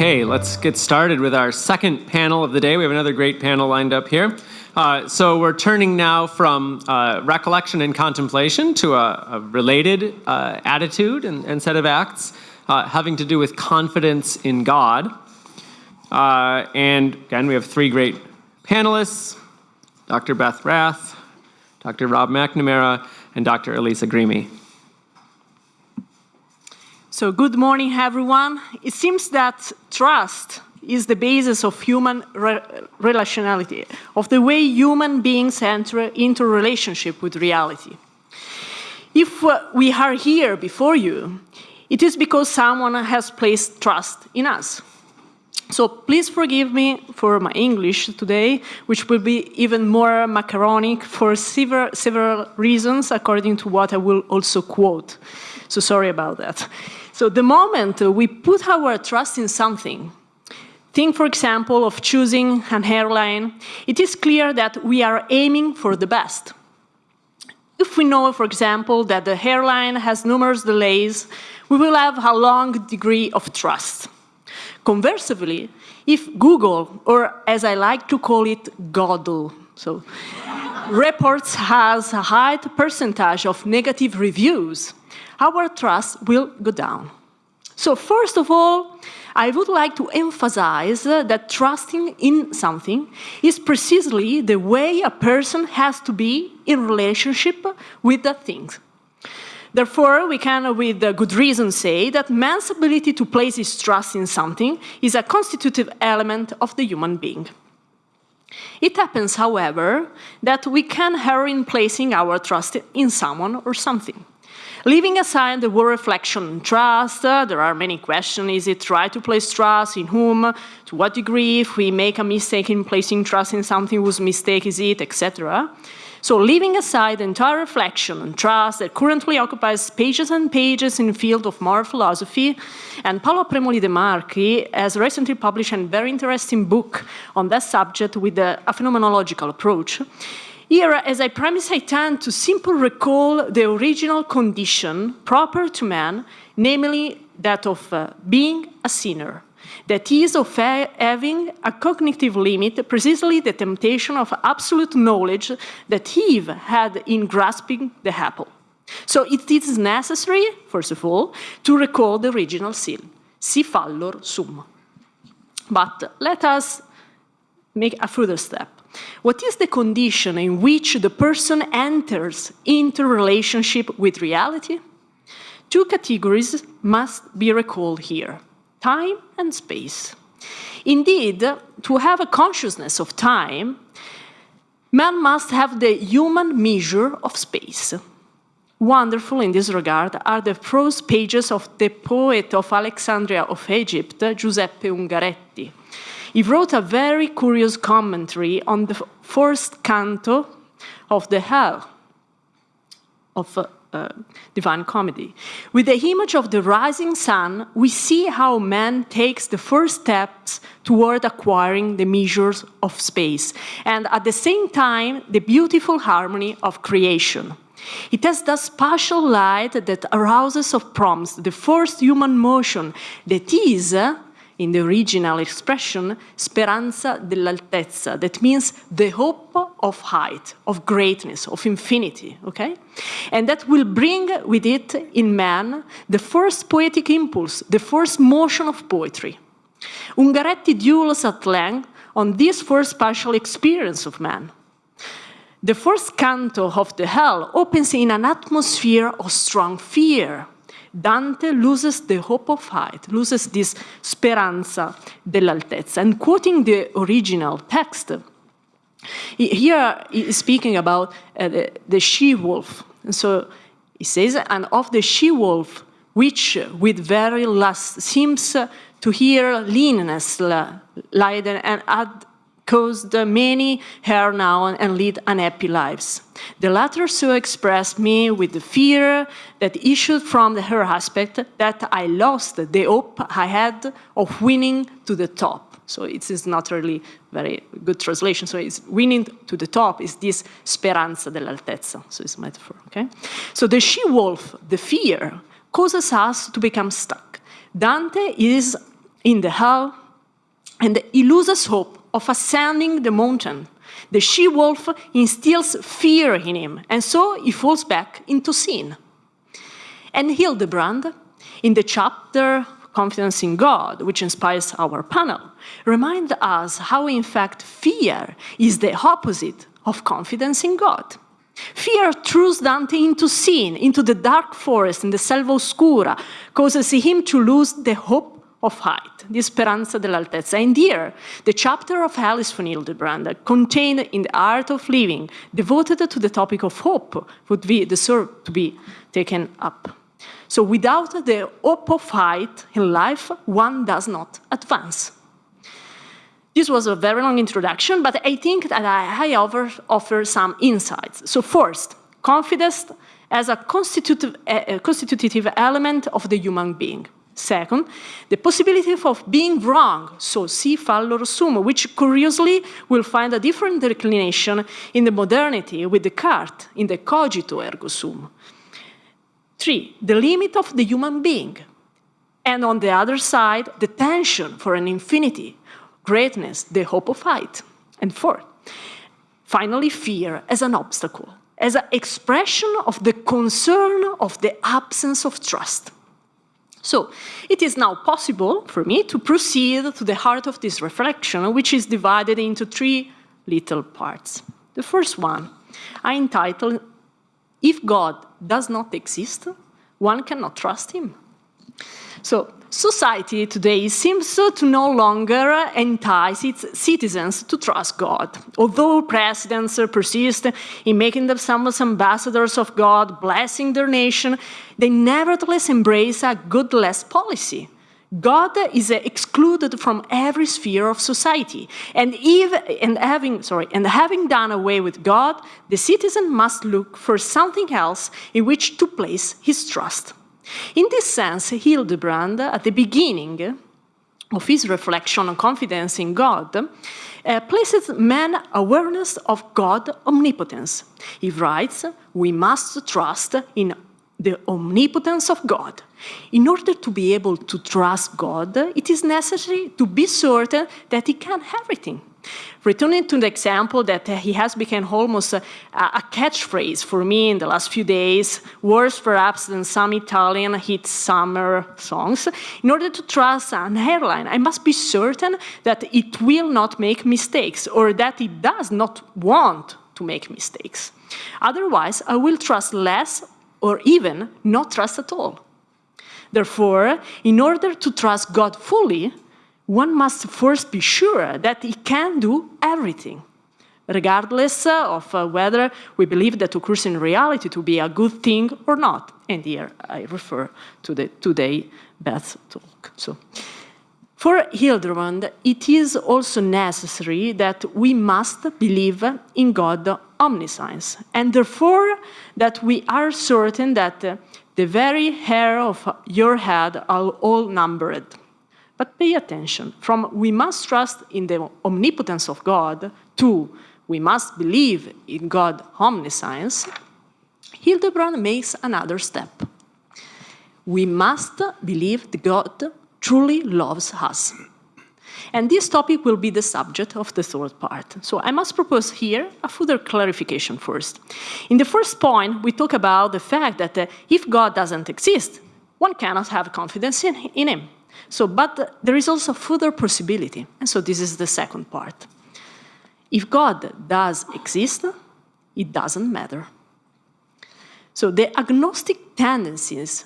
Okay, let's get started with our second panel of the day. We have another great panel lined up here. So we're turning now from recollection and contemplation to a related attitude and set of acts having to do with confidence in God. And again, we have three great panelists, Dr. Beth Rath, Dr. Rob McNamara, and Dr. Elisa Grimi. So good morning, everyone. It seems that trust is the basis of human relationality, of the way human beings enter into relationship with reality. If we are here before you, it is because someone has placed trust in us. So please forgive me for my English today, which will be even more macaronic for several reasons, according to what I will also quote. So sorry about that. So the moment we put our trust in something, think, for example, of choosing an airline, it is clear that we are aiming for the best. If we know, for example, that the airline has numerous delays, we will have a long degree of trust. Conversely, if Google, or as I like to call it, Godel, so reports has a high percentage of negative reviews, our trust will go down. So first of all, I would like to emphasize that trusting in something is precisely the way a person has to be in relationship with that thing. Therefore, we can, with good reason, say that man's ability to place his trust in something is a constitutive element of the human being. It happens, however, that we can err in placing our trust in someone or something. Leaving aside the word reflection and trust, there are many questions. Is it right to place trust? In whom? To what degree? If we make a mistake in placing trust in something, whose mistake is it, etc. So leaving aside the entire reflection and trust that currently occupies pages and pages in the field of moral philosophy, and Paolo Premoli De Marchi has recently published a very interesting book on that subject with a phenomenological approach. Here, as I promised, I tend to simply recall the original condition proper to man, namely that of being a sinner. That is, of having a cognitive limit, precisely the temptation of absolute knowledge that Eve had in grasping the apple. So it is necessary, first of all, to recall the original sin. Si fallor sum. But let us make a further step. What is the condition in which the person enters into relationship with reality? Two categories must be recalled here: time and space. Indeed, to have a consciousness of time, man must have the human measure of space. Wonderful in this regard are the prose pages of the poet of Alexandria of Egypt, Giuseppe Ungaretti. He wrote a very curious commentary on the first canto of the Hell of Divine Comedy. With the image of the rising sun, we see how man takes the first steps toward acquiring the measures of space, and at the same time, the beautiful harmony of creation. It has the spatial light that arouses of promise, the first human motion that is, in the original expression, speranza dell'altezza, that means the hope of height, of greatness, of infinity, okay? And that will bring with it in man the first poetic impulse, the first motion of poetry. Ungaretti dwells at length on this first spatial experience of man. The first canto of the Hell opens in an atmosphere of strong fear. Dante loses the hope of height, loses this speranza dell'altezza. And quoting the original text, here he is speaking about the she-wolf. And so he says, and of the she-wolf, which with very lust seems to hear leanness, lie and had caused many hair now and lead unhappy lives. The latter so expressed me with the fear that issued from her aspect that I lost the hope I had of winning to the top. So it is not really very good translation. So it's winning to the top is this speranza dell'altezza. So it's a metaphor, okay? So the she-wolf, the fear, causes us to become stuck. Dante is in the hell, and he loses hope of ascending the mountain. The she-wolf instills fear in him, and so he falls back into sin. And Hildebrand, in the chapter Confidence in God, which inspires our panel, reminds us how, in fact, fear is the opposite of confidence in God. Fear throws Dante into sin, into the dark forest, in the selva oscura, causes him to lose the hope of height, the speranza dell'altezza. And here, the chapter of Alice von Hildebrand, contained in the Art of Living, devoted to the topic of hope, would be deserved to be taken up. So without the hope of height in life, one does not advance. This was a very long introduction, but I think that I offer some insights. So first, confidence as a constitutive element of the human being. Second, the possibility of being wrong, so si fallor sum, which curiously will find a different declination in the modernity with Descartes in the cogito ergo sum. 3, the limit of the human being. And on the other side, the tension for an infinity, greatness, the hope of height. And 4, finally, fear as an obstacle, as an expression of the concern of the absence of trust. So, it is now possible for me to proceed to the heart of this reflection, which is divided into 3 little parts. The first one I entitled, If God does not exist, one cannot trust him. So, society today seems to no longer entice its citizens to trust God. Although presidents persist in making themselves ambassadors of God, blessing their nation, they nevertheless embrace a godless policy. God is excluded from every sphere of society, and having done away with God, the citizen must look for something else in which to place his trust. In this sense, Hildebrand, at the beginning of his reflection on confidence in God, places man's awareness of God's omnipotence. He writes, we must trust in the omnipotence of God. In order to be able to trust God, it is necessary to be certain that he can everything. Returning to the example that he has become almost a catchphrase for me in the last few days, worse perhaps than some Italian hit summer songs, in order to trust an airline, I must be certain that it will not make mistakes or that it does not want to make mistakes. Otherwise, I will trust less or even not trust at all. Therefore, in order to trust God fully, one must first be sure that he can do everything, regardless of whether we believe that occurs in reality to be a good thing or not. And here I refer to the today Beth talk. So, for Hildebrand, it is also necessary that we must believe in God's omniscience, and therefore that we are certain that the very hair of your head are all numbered. But pay attention, from we must trust in the omnipotence of God to we must believe in God's omniscience, Hildebrand makes another step. We must believe that God truly loves us. And this topic will be the subject of the third part. So I must propose here a further clarification first. In the first point, we talk about the fact that if God doesn't exist, one cannot have confidence in him. So, but there is also further possibility. And so this is the second part. If God does exist, it doesn't matter. So the agnostic tendencies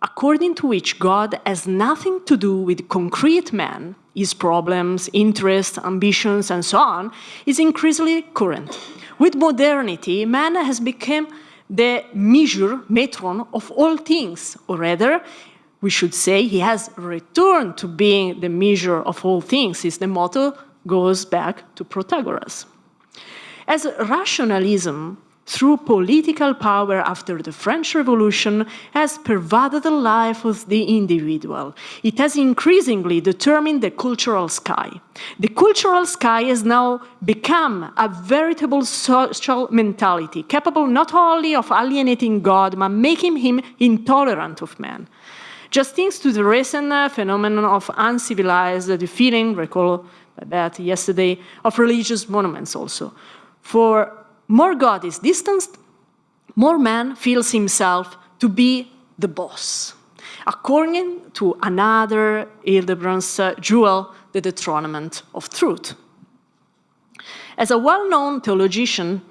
according to which God has nothing to do with concrete man, his problems, interests, ambitions, and so on, is increasingly current. With modernity, man has become the measure, metron, of all things, or rather, we should say he has returned to being the measure of all things, as the motto goes back to Protagoras. As rationalism, through political power after the French Revolution, has pervaded the life of the individual. It has increasingly determined the cultural sky. The cultural sky has now become a veritable social mentality, capable not only of alienating God, but making him intolerant of man. Just thanks to the recent phenomenon of uncivilized defeating, recall by Beth yesterday, of religious monuments also. For more God is distanced, more man feels himself to be the boss, according to another Hildebrand's jewel, the dethronement of truth. As a well-known theologian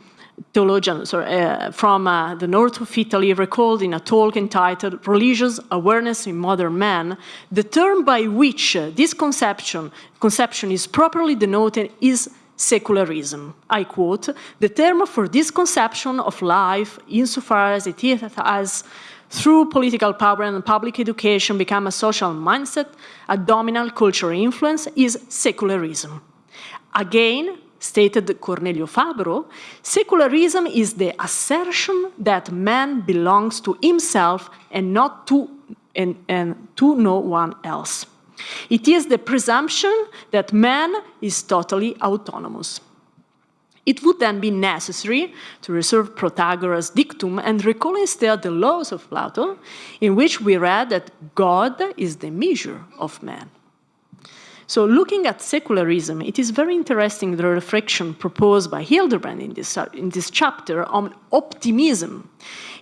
from the north of Italy recalled in a talk entitled Religious Awareness in Modern Man, the term by which this conception is properly denoted is secularism. I quote, "The term for this conception of life, insofar as it has, through political power and public education, become a social mindset, a dominant cultural influence, is secularism." Again, stated Cornelio Fabro, secularism is the assertion that man belongs to himself and not to no one else. It is the presumption that man is totally autonomous. It would then be necessary to reserve Protagoras' dictum and recall instead the laws of Plato, in which we read that God is the measure of man. So looking at secularism, it is very interesting the reflection proposed by Hildebrand in this chapter on optimism.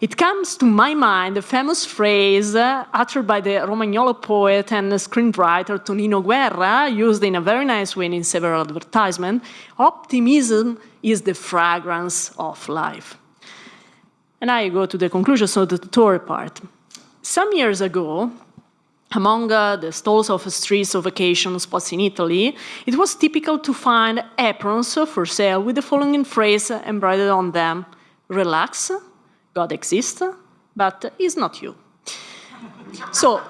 It comes to my mind the famous phrase uttered by the Romagnolo poet and screenwriter Tonino Guerra, used in a very nice way in several advertisements: optimism is the fragrance of life. And I go to the conclusion, so the tutorial part. Some years ago, among the stalls of streets of vacation spots in Italy, it was typical to find aprons for sale with the following phrase embroidered on them: "Relax, God exists, but he's not you." So,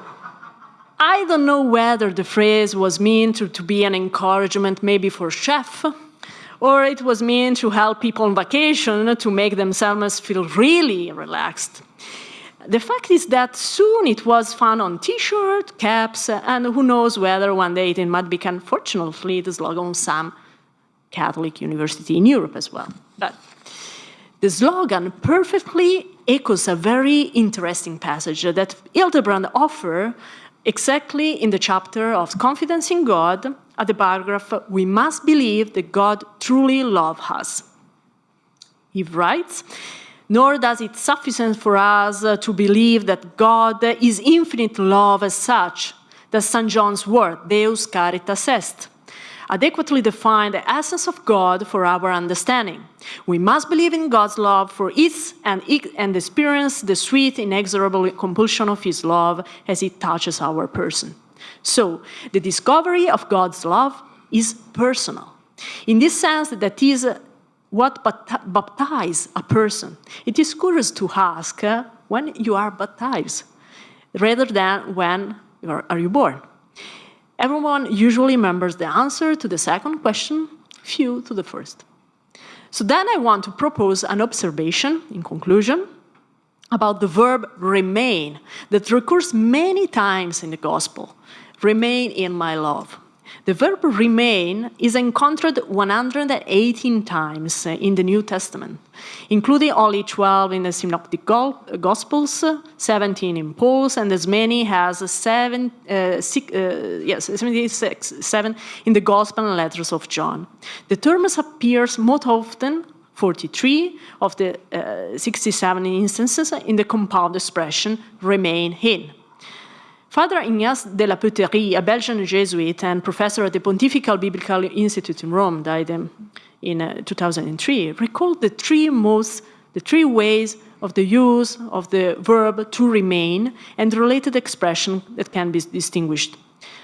I don't know whether the phrase was meant to be an encouragement maybe for chef, or it was meant to help people on vacation to make themselves feel really relaxed. The fact is that soon it was found on T-shirts, caps, and who knows whether one day it might become, fortunately, the slogan of some Catholic university in Europe as well. But the slogan perfectly echoes a very interesting passage that Hildebrand offers exactly in the chapter of Confidence in God, at the paragraph, "We must believe that God truly loves us." He writes, "Nor does it suffice for us to believe that God is infinite love as such, that St. John's word, Deus caritas est, adequately define the essence of God for our understanding. We must believe in God's love for us and experience the sweet, inexorable compulsion of his love as it touches our person. So, the discovery of God's love is personal. In this sense, that is what baptizes a person. It is curious to ask when you are baptized, rather than when are you born. Everyone usually remembers the answer to the second question, few to the first. So then I want to propose an observation, in conclusion, about the verb remain, that recurs many times in the Gospel. Remain in my love. The verb remain is encountered 118 times in the New Testament, including only 12 in the Synoptic Gospels, 17 in Paul's, and as many as 76 in the Gospel and letters of John. The term appears most often, 43 of the 67 instances, in the compound expression remain in. Father Ignace de la Peterie, a Belgian Jesuit and professor at the Pontifical Biblical Institute in Rome, died in 2003, recalled the three ways of the use of the verb to remain and the related expression that can be distinguished.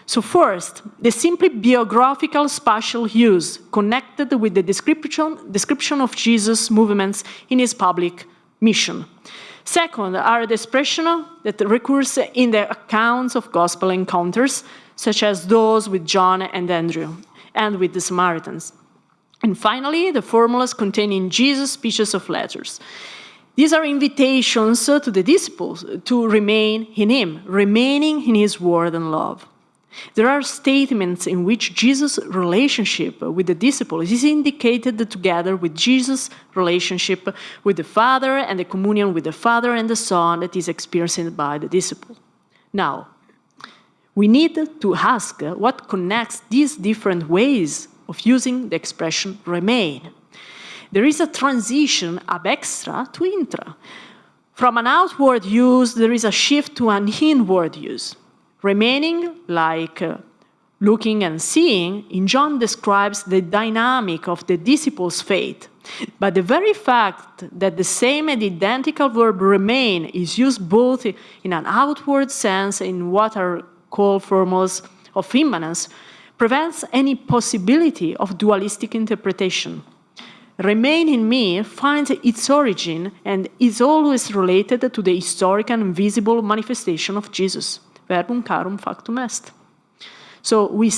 So first, the simply biographical spatial use connected with the description of Jesus' movements in his public mission. Second, are the expression that recurs in the accounts of gospel encounters, such as those with John and Andrew, and with the Samaritans. And finally, the formulas contained in Jesus' speeches of letters. These are invitations to the disciples to remain in him, remaining in his word and love. There are statements in which Jesus' relationship with the disciples is indicated together with Jesus' relationship with the Father and the communion with the Father and the Son that is experienced by the disciple. Now, We need to ask what connects these different ways of using the expression remain. There is a transition ab extra to intra. From an outward use, there is a shift to an inward use. Remaining, like looking and seeing, in John describes the dynamic of the disciple's faith. But the very fact that the same and identical verb remain is used both in an outward sense and in what are called formulas of immanence prevents any possibility of dualistic interpretation. Remain in me finds its origin and is always related to the historic and visible manifestation of Jesus. Verbum carum factum est. So he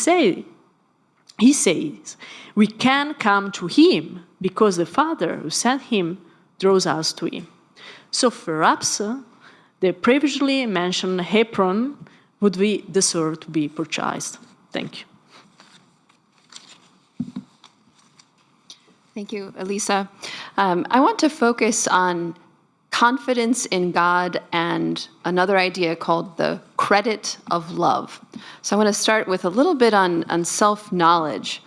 says, we can come to him because the Father who sent him draws us to him. So perhaps the previously mentioned apron would be deserved to be purchased. Thank you. Thank you, Elisa. I want to focus on confidence in God and another idea called the credit of love. So I want to start with a little bit on self-knowledge.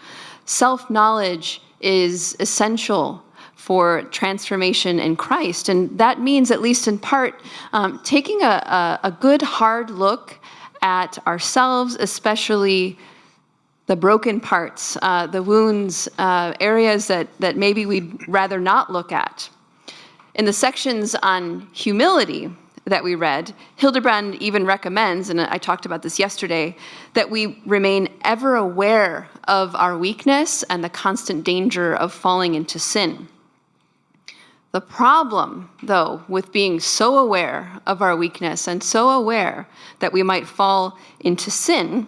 Self-knowledge is essential for transformation in Christ, and that means, at least in part, taking a good hard look at ourselves, especially the broken parts, the wounds, areas that maybe we'd rather not look at. In the sections on humility that we read, Hildebrand even recommends, and I talked about this yesterday, that we remain ever aware of our weakness and the constant danger of falling into sin. The problem, though, with being so aware of our weakness and so aware that we might fall into sin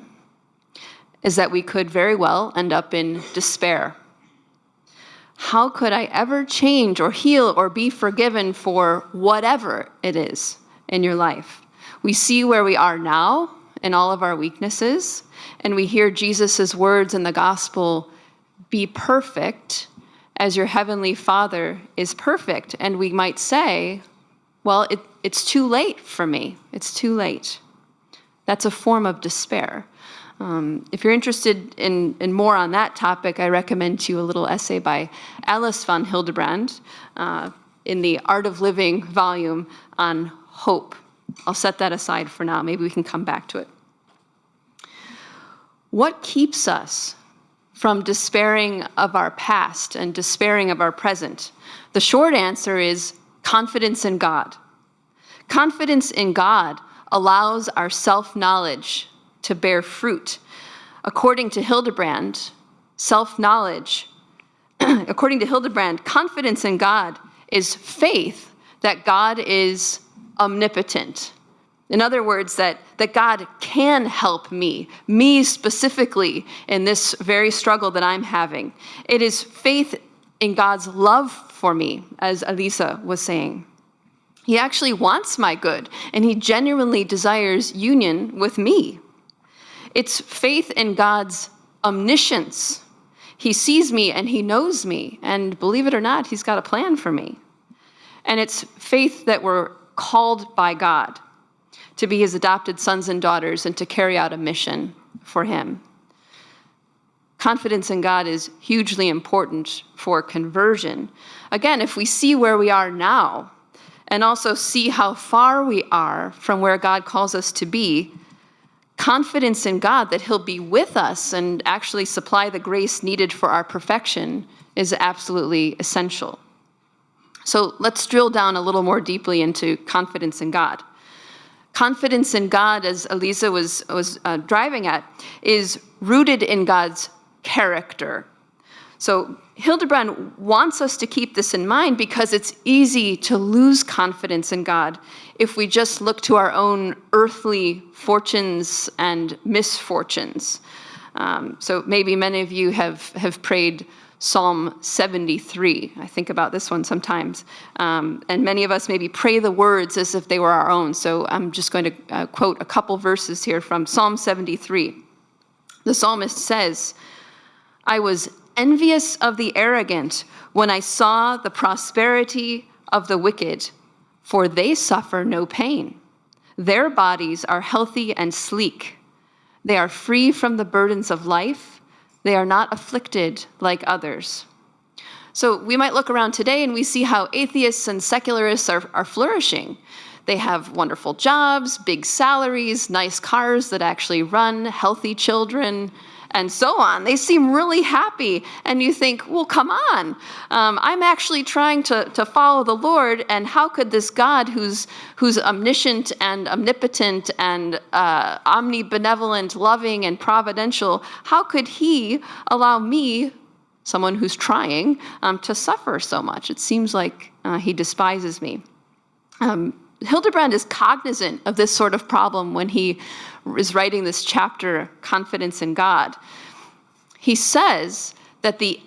is that we could very well end up in despair. How could I ever change or heal or be forgiven for whatever it is in your life? We see where we are now in all of our weaknesses, and we hear Jesus' words in the gospel, be perfect as your heavenly Father is perfect. And we might say, well, it's too late for me. It's too late. That's a form of despair. If you're interested in more on that topic, I recommend to you a little essay by Alice von Hildebrand in the Art of Living volume on hope. I'll set that aside for now. Maybe we can come back to it. What keeps us from despairing of our past and despairing of our present? The short answer is confidence in God. Confidence in God allows our self-knowledge to bear fruit. According to Hildebrand, confidence in God is faith that God is omnipotent. In other words, that God can help me specifically in this very struggle that I'm having. It is faith in God's love for me, as Elisa was saying. He actually wants my good, and he genuinely desires union with me. It's faith in God's omniscience. He sees me and he knows me, and believe it or not, he's got a plan for me. And it's faith that we're called by God to be his adopted sons and daughters and to carry out a mission for him. Confidence in God is hugely important for conversion. Again, if we see where we are now and also see how far we are from where God calls us to be, confidence in God that he'll be with us and actually supply the grace needed for our perfection is absolutely essential. So let's drill down a little more deeply into confidence in God. Confidence in God, as Elisa was driving at, is rooted in God's character. So Hildebrand wants us to keep this in mind because it's easy to lose confidence in God if we just look to our own earthly fortunes and misfortunes. So maybe many of you have prayed Psalm 73. I think about this one sometimes. And many of us maybe pray the words as if they were our own. So I'm just going to quote a couple verses here from Psalm 73. The psalmist says, I was envious of the arrogant when I saw the prosperity of the wicked, for they suffer no pain. Their bodies are healthy and sleek. They are free from the burdens of life. They are not afflicted like others. So we might look around today and we see how atheists and secularists are flourishing. They have wonderful jobs, big salaries, nice cars that actually run, healthy children, and so on. They seem really happy, and you think, well, come on. I'm actually trying to follow the Lord, and how could this God who's omniscient and omnipotent and omnibenevolent, loving and providential, how could he allow me, someone who's trying, to suffer so much? It seems like he despises me. Hildebrand is cognizant of this sort of problem when he is writing this chapter, Confidence in God. He says that the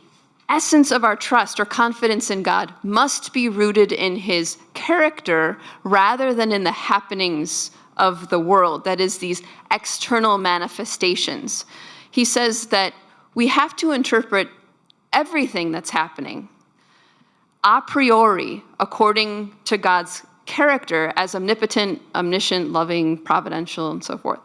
essence of our trust or confidence in God must be rooted in his character rather than in the happenings of the world, that is, these external manifestations. He says that we have to interpret everything that's happening a priori according to God's character as omnipotent, omniscient, loving, providential, and so forth.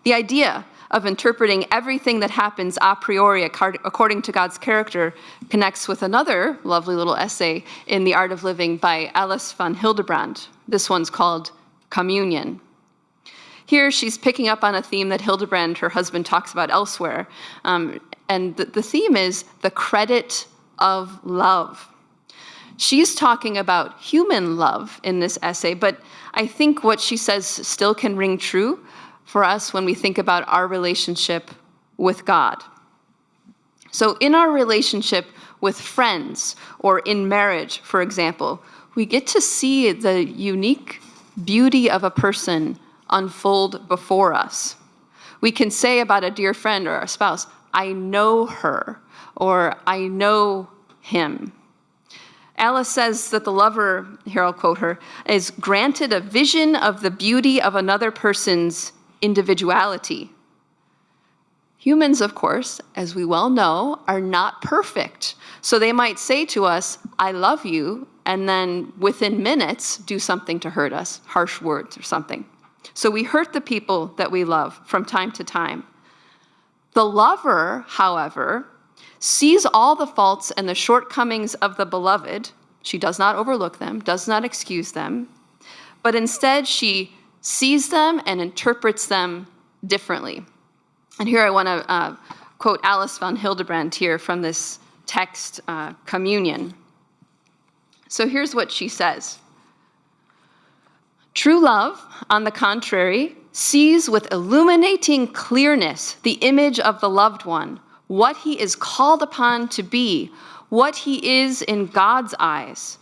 The idea of interpreting everything that happens a priori according to God's character connects with another lovely little essay in The Art of Living by Alice von Hildebrand. This one's called Communion. Here she's picking up on a theme that Hildebrand, her husband, talks about elsewhere. And the theme is the credit of love. She's talking about human love in this essay, but I think what she says still can ring true for us when we think about our relationship with God. So in our relationship with friends or in marriage, for example, we get to see the unique beauty of a person unfold before us. We can say about a dear friend or a spouse, I know her, or I know him. Alice says that the lover, here I'll quote her, is granted a vision of the beauty of another person's individuality. Humans, of course, as we well know, are not perfect. So they might say to us, I love you, and then within minutes do something to hurt us, harsh words or something. So we hurt the people that we love from time to time. The lover, however, sees all the faults and the shortcomings of the beloved. She does not overlook them, does not excuse them, but instead she sees them and interprets them differently. And here I want to quote Alice von Hildebrand here from this text, Communion. So here's what she says. True love, on the contrary, sees with illuminating clearness the image of the loved one, what he is called upon to be, what he is in God's eyes.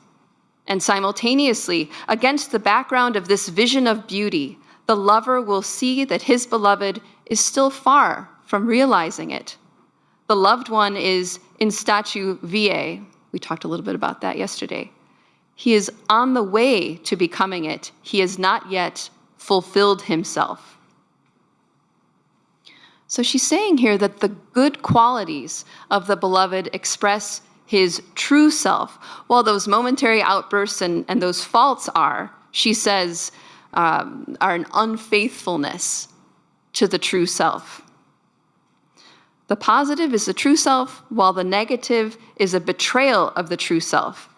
And simultaneously, against the background of this vision of beauty, the lover will see that his beloved is still far from realizing it. The loved one is in statu viae. We talked a little bit about that yesterday. He is on the way to becoming it. He has not yet fulfilled himself. So she's saying here that the good qualities of the beloved express his true self, while those momentary outbursts and those faults are, she says, are an unfaithfulness to the true self. The positive is the true self, while the negative is a betrayal of the true self.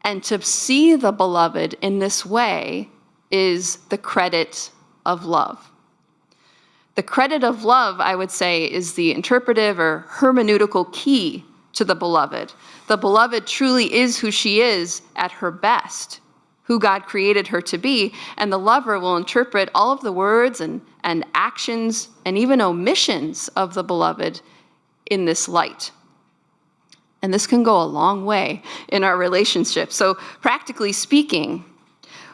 And to see the beloved in this way is the credit of love. The credit of love, I would say, is the interpretive or hermeneutical key to the beloved. The beloved truly is who she is at her best, who God created her to be, and the lover will interpret all of the words and actions and even omissions of the beloved in this light. And this can go a long way in our relationship. So practically speaking,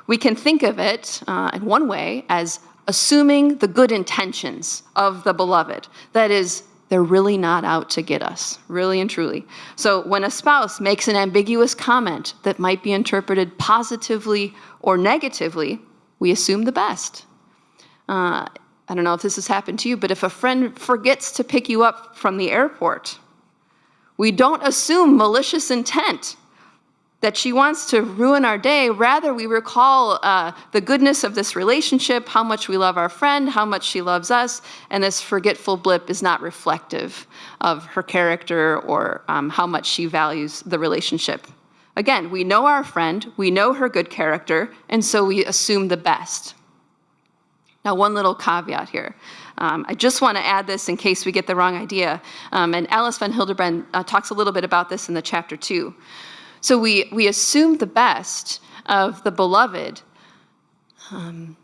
we can think of it in one way as assuming the good intentions of the beloved. That is, they're really not out to get us, really and truly. So when a spouse makes an ambiguous comment that might be interpreted positively or negatively, we assume the best. I don't know if this has happened to you, but if a friend forgets to pick you up from the airport, we don't assume malicious intent. that she wants to ruin our day. Rather, we recall the goodness of this relationship, how much we love our friend, how much she loves us, and this forgetful blip is not reflective of her character or how much she values the relationship. Again, we know our friend, we know her good character, and so we assume the best. Now, one little caveat here. I just want to add this in case we get the wrong idea. And Alice van Hildebrand talks a little bit about this in the chapter 2. So we assume the best of the beloved, but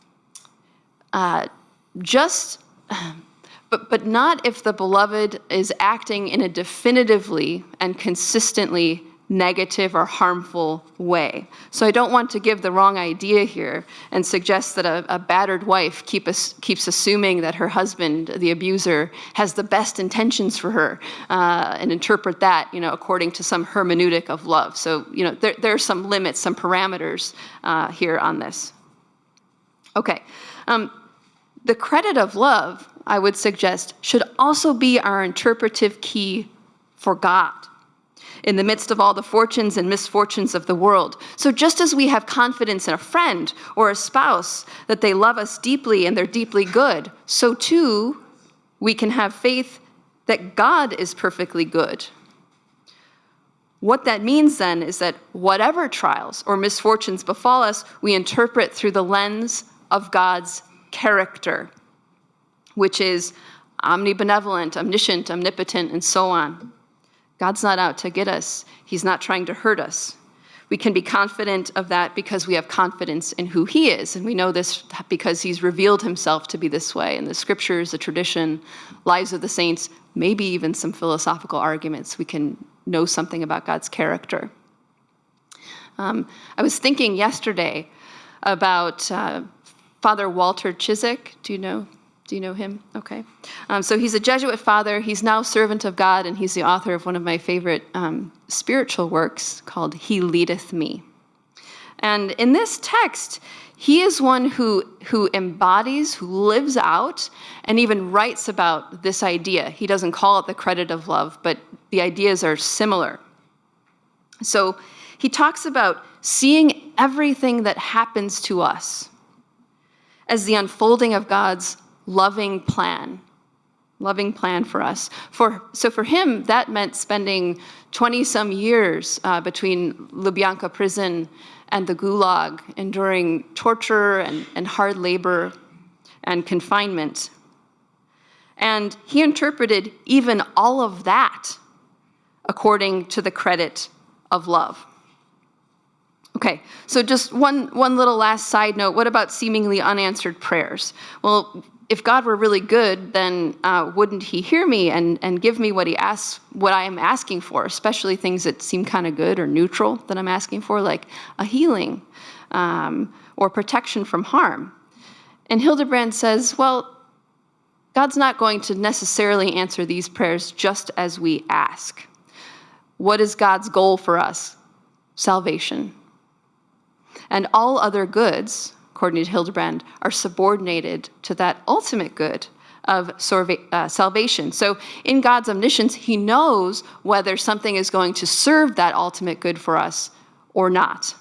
not if the beloved is acting in a definitively and consistently negative or harmful way. So I don't want to give the wrong idea here and suggest that a battered wife keeps assuming that her husband, the abuser, has the best intentions for her and interpret that, according to some hermeneutic of love. So, there are some limits, some parameters here on this. Okay. The credit of love, I would suggest, should also be our interpretive key for God in the midst of all the fortunes and misfortunes of the world. So just as we have confidence in a friend or a spouse that they love us deeply and they're deeply good, so too we can have faith that God is perfectly good. What that means then is that whatever trials or misfortunes befall us, we interpret through the lens of God's character, which is omnibenevolent, omniscient, omnipotent, and so on. God's not out to get us. He's not trying to hurt us. We can be confident of that because we have confidence in who he is. And we know this because he's revealed himself to be this way in the scriptures, the tradition, lives of the saints, maybe even some philosophical arguments. We can know something about God's character. I was thinking yesterday about Father Walter Chiswick. Do you know him? Okay. So he's a Jesuit father. He's now servant of God, and he's the author of one of my favorite spiritual works called He Leadeth Me. And in this text, he is one who embodies, who lives out, and even writes about this idea. He doesn't call it the credit of love, but the ideas are similar. So he talks about seeing everything that happens to us as the unfolding of God's loving plan for us. So for him, that meant spending 20-some years between Lubyanka prison and the Gulag, enduring torture and hard labor and confinement. And he interpreted even all of that according to the credit of love. Okay, so just one little last side note. What about seemingly unanswered prayers? Well, if God were really good, then wouldn't he hear me and give me what I am asking for, especially things that seem kind of good or neutral that I'm asking for, like a healing or protection from harm? And Hildebrand says, well, God's not going to necessarily answer these prayers just as we ask. What is God's goal for us? Salvation. And all other goods, according to Hildebrand, are subordinated to that ultimate good of salvation. So in God's omniscience, he knows whether something is going to serve that ultimate good for us or not.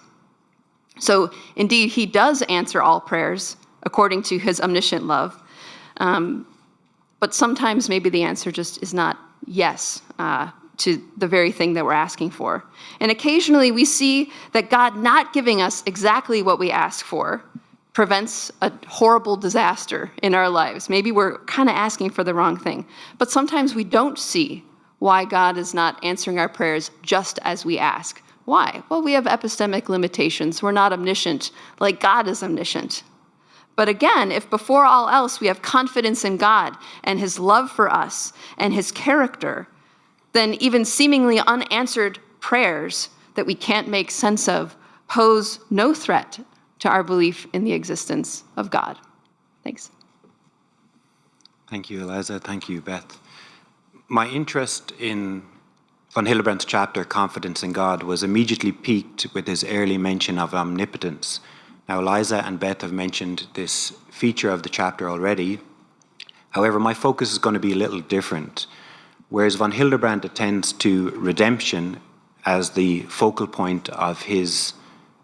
So indeed, he does answer all prayers according to his omniscient love. But sometimes maybe the answer just is not yes to the very thing that we're asking for. And occasionally we see that God not giving us exactly what we ask for prevents a horrible disaster in our lives. Maybe we're kind of asking for the wrong thing. But sometimes we don't see why God is not answering our prayers just as we ask. Why? Well, we have epistemic limitations. We're not omniscient like God is omniscient. But again, if before all else we have confidence in God and his love for us and his character, then even seemingly unanswered prayers that we can't make sense of pose no threat to our belief in the existence of God. Thanks. Thank you, Eliza. Thank you, Beth. My interest in von Hildebrand's chapter, Confidence in God, was immediately piqued with his early mention of omnipotence. Now, Eliza and Beth have mentioned this feature of the chapter already. However, my focus is going to be a little different. Whereas von Hildebrand attends to redemption as the focal point of his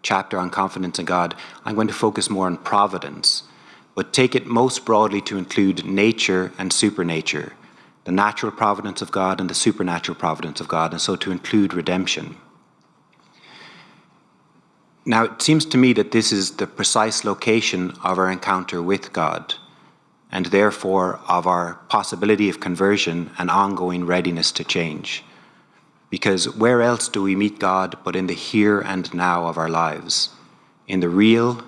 chapter on confidence in God, I'm going to focus more on providence, but take it most broadly to include nature and supernature, the natural providence of God and the supernatural providence of God, and so to include redemption. Now, it seems to me that this is the precise location of our encounter with God, and therefore of our possibility of conversion and ongoing readiness to change. Because where else do we meet God but in the here and now of our lives, in the real,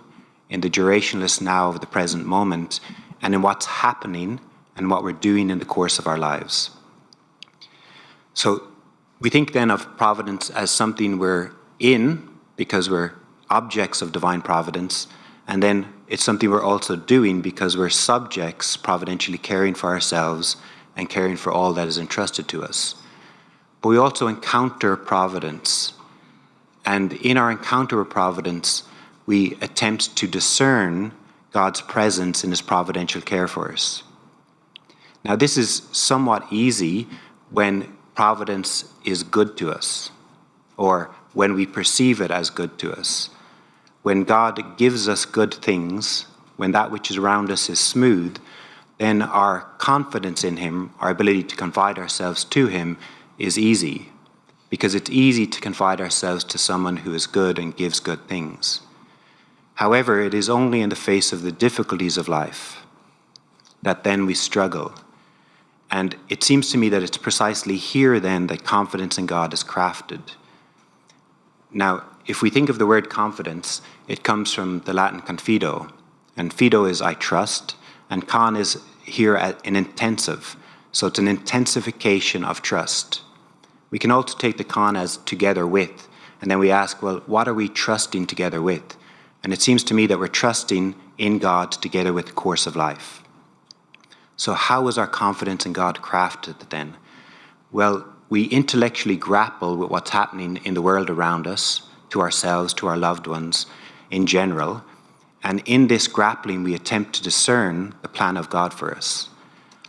in the durationless now of the present moment, and in what's happening and what we're doing in the course of our lives. So we think then of providence as something we're in because we're objects of divine providence, and then it's something we're also doing because we're subjects providentially caring for ourselves and caring for all that is entrusted to us. But we also encounter providence, and in our encounter with providence, we attempt to discern God's presence in his providential care for us. Now, this is somewhat easy when providence is good to us, or when we perceive it as good to us. When God gives us good things, when that which is around us is smooth, then our confidence in him, our ability to confide ourselves to him, is easy, because it's easy to confide ourselves to someone who is good and gives good things. However, it is only in the face of the difficulties of life that then we struggle. And it seems to me that it's precisely here then that confidence in God is crafted. Now, if we think of the word confidence, it comes from the Latin confido, and fido is I trust, and con is here an intensive, so it's an intensification of trust. We can also take the con as together with, and then we ask, well, what are we trusting together with? And it seems to me that we're trusting in God together with the course of life. So how is our confidence in God crafted then? Well, we intellectually grapple with what's happening in the world around us, to ourselves, to our loved ones in general. And in this grappling, we attempt to discern the plan of God for us.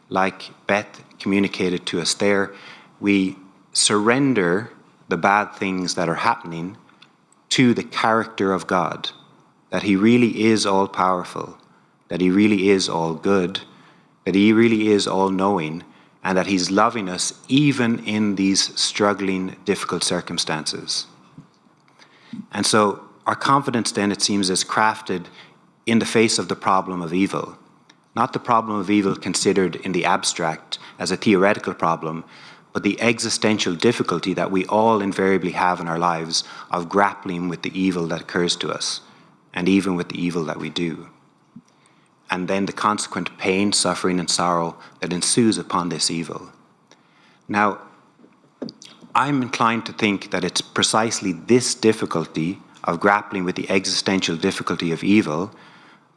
Like Beth communicated to us there, we surrender the bad things that are happening to the character of God, that he really is all-powerful, that he really is all good, that he really is all-knowing, and that he's loving us even in these struggling, difficult circumstances. And so our confidence then, it seems, is crafted in the face of the problem of evil. Not the problem of evil considered in the abstract as a theoretical problem, but the existential difficulty that we all invariably have in our lives of grappling with the evil that occurs to us, and even with the evil that we do. And then the consequent pain, suffering, and sorrow that ensues upon this evil. Now, I'm inclined to think that it's precisely this difficulty of grappling with the existential difficulty of evil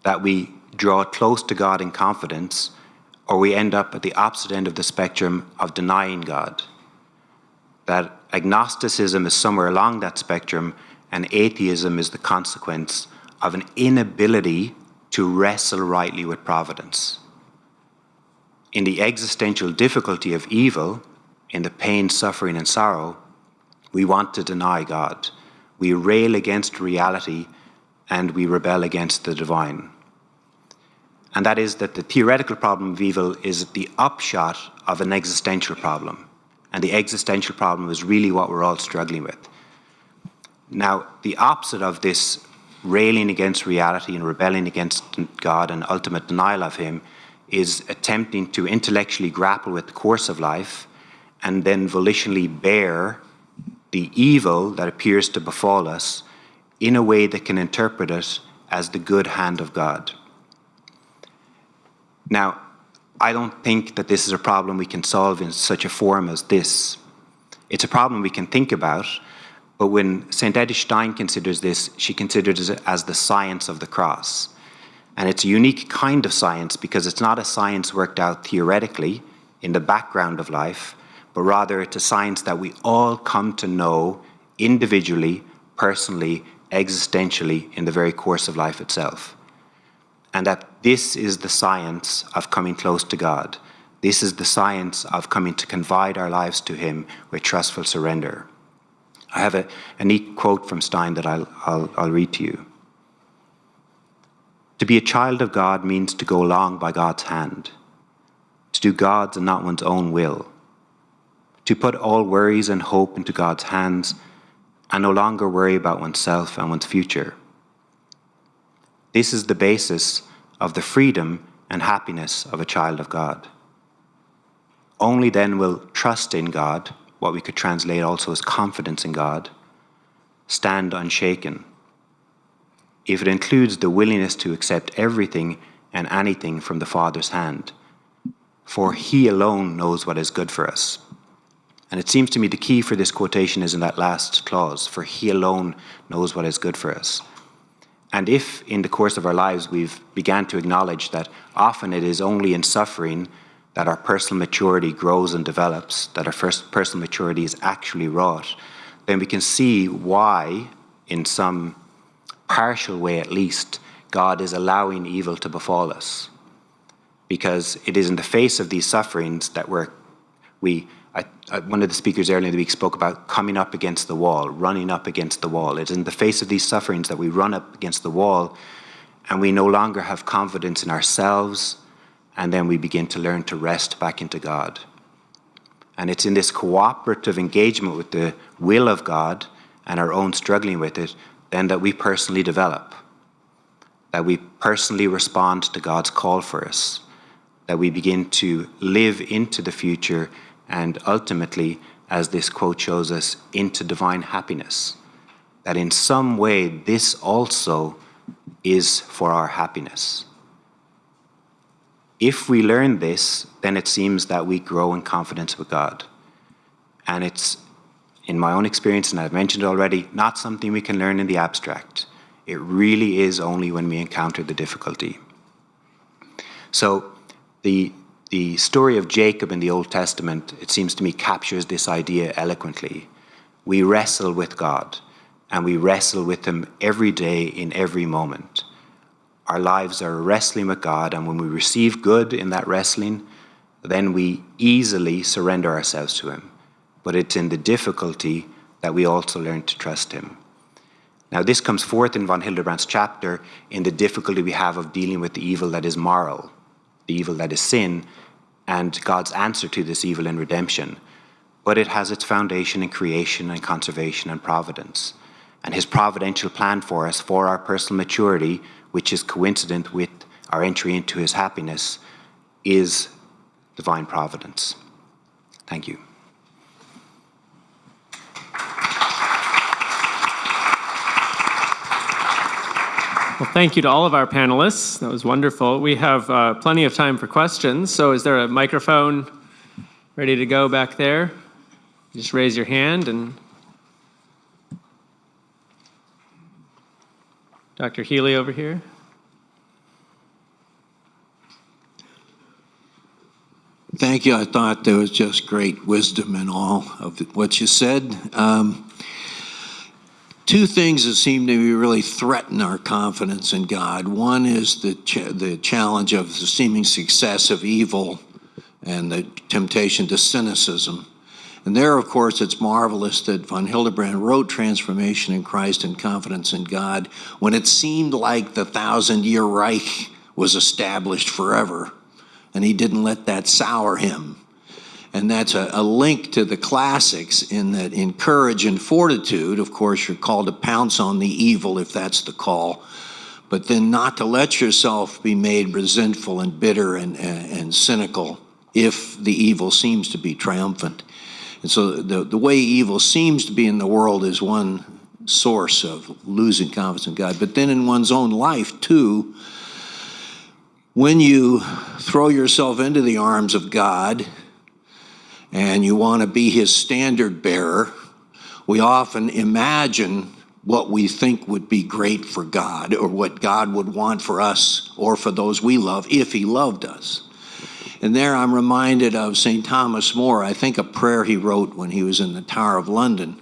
that we draw close to God in confidence, or we end up at the opposite end of the spectrum of denying God. That agnosticism is somewhere along that spectrum, and atheism is the consequence of an inability to wrestle rightly with providence. In the existential difficulty of evil, in the pain, suffering, and sorrow, we want to deny God. We rail against reality, and we rebel against the divine. And that is that the theoretical problem of evil is the upshot of an existential problem. And the existential problem is really what we're all struggling with. Now, the opposite of this railing against reality and rebelling against God and ultimate denial of him is attempting to intellectually grapple with the course of life and then volitionally bear the evil that appears to befall us in a way that can interpret it as the good hand of God. Now, I don't think that this is a problem we can solve in such a form as this. It's a problem we can think about, but when St. Edith Stein considers this, she considers it as the science of the cross. And it's a unique kind of science because it's not a science worked out theoretically in the background of life, but rather it's a science that we all come to know individually, personally, existentially in the very course of life itself. And that this is the science of coming close to God. This is the science of coming to confide our lives to him with trustful surrender. I have a neat quote from Stein that I'll read to you. To be a child of God means to go along by God's hand, to do God's and not one's own will, to put all worries and hope into God's hands and no longer worry about oneself and one's future. This is the basis of the freedom and happiness of a child of God. Only then will trust in God, what we could translate also as confidence in God, stand unshaken, if it includes the willingness to accept everything and anything from the Father's hand, for He alone knows what is good for us. And it seems to me the key for this quotation is in that last clause, for He alone knows what is good for us. And if in the course of our lives we've began to acknowledge that often it is only in suffering that our personal maturity grows and develops, that our first personal maturity is actually wrought, then we can see why, in some partial way at least, God is allowing evil to befall us. Because it is in the face of these sufferings that one of the speakers earlier in the week spoke about coming up against the wall, running up against the wall. It is in the face of these sufferings that we run up against the wall and we no longer have confidence in ourselves, and then we begin to learn to rest back into God. And it's in this cooperative engagement with the will of God and our own struggling with it then that we personally develop, that we personally respond to God's call for us, that we begin to live into the future and ultimately, as this quote shows us, into divine happiness. That in some way this also is for our happiness. If we learn this, then it seems that we grow in confidence with God. And it's, in my own experience, and I've mentioned it already, not something we can learn in the abstract. It really is only when we encounter the difficulty. So the story of Jacob in the Old Testament, it seems to me, captures this idea eloquently. We wrestle with God, and we wrestle with Him every day in every moment. Our lives are wrestling with God, and when we receive good in that wrestling, then we easily surrender ourselves to Him. But it's in the difficulty that we also learn to trust Him. Now, this comes forth in von Hildebrand's chapter in the difficulty we have of dealing with the evil that is moral, the evil that is sin, and God's answer to this evil in redemption. But it has its foundation in creation and conservation and providence. And His providential plan for us, for our personal maturity, which is coincident with our entry into His happiness, is divine providence. Thank you. Well, thank you to all of our panelists. That was wonderful. We have plenty of time for questions. So is there a microphone ready to go back there? Just raise your hand. And Dr. Healy over here. Thank you. I thought there was just great wisdom in all of what you said. Two things that seem to be really threaten our confidence in God. One is the challenge of the seeming success of evil and the temptation to cynicism. And there, of course, it's marvelous that von Hildebrand wrote Transformation in Christ and Confidence in God when it seemed like the 1,000-year Reich was established forever, and he didn't let that sour him. And that's a link to the classics in that in courage and fortitude, of course, you're called to pounce on the evil if that's the call, but then not to let yourself be made resentful and bitter and cynical if the evil seems to be triumphant. And so the way evil seems to be in the world is one source of losing confidence in God. But then in one's own life, too, when you throw yourself into the arms of God and you want to be His standard bearer, we often imagine what we think would be great for God or what God would want for us or for those we love if He loved us. And there I'm reminded of St. Thomas More, I think a prayer he wrote when he was in the Tower of London,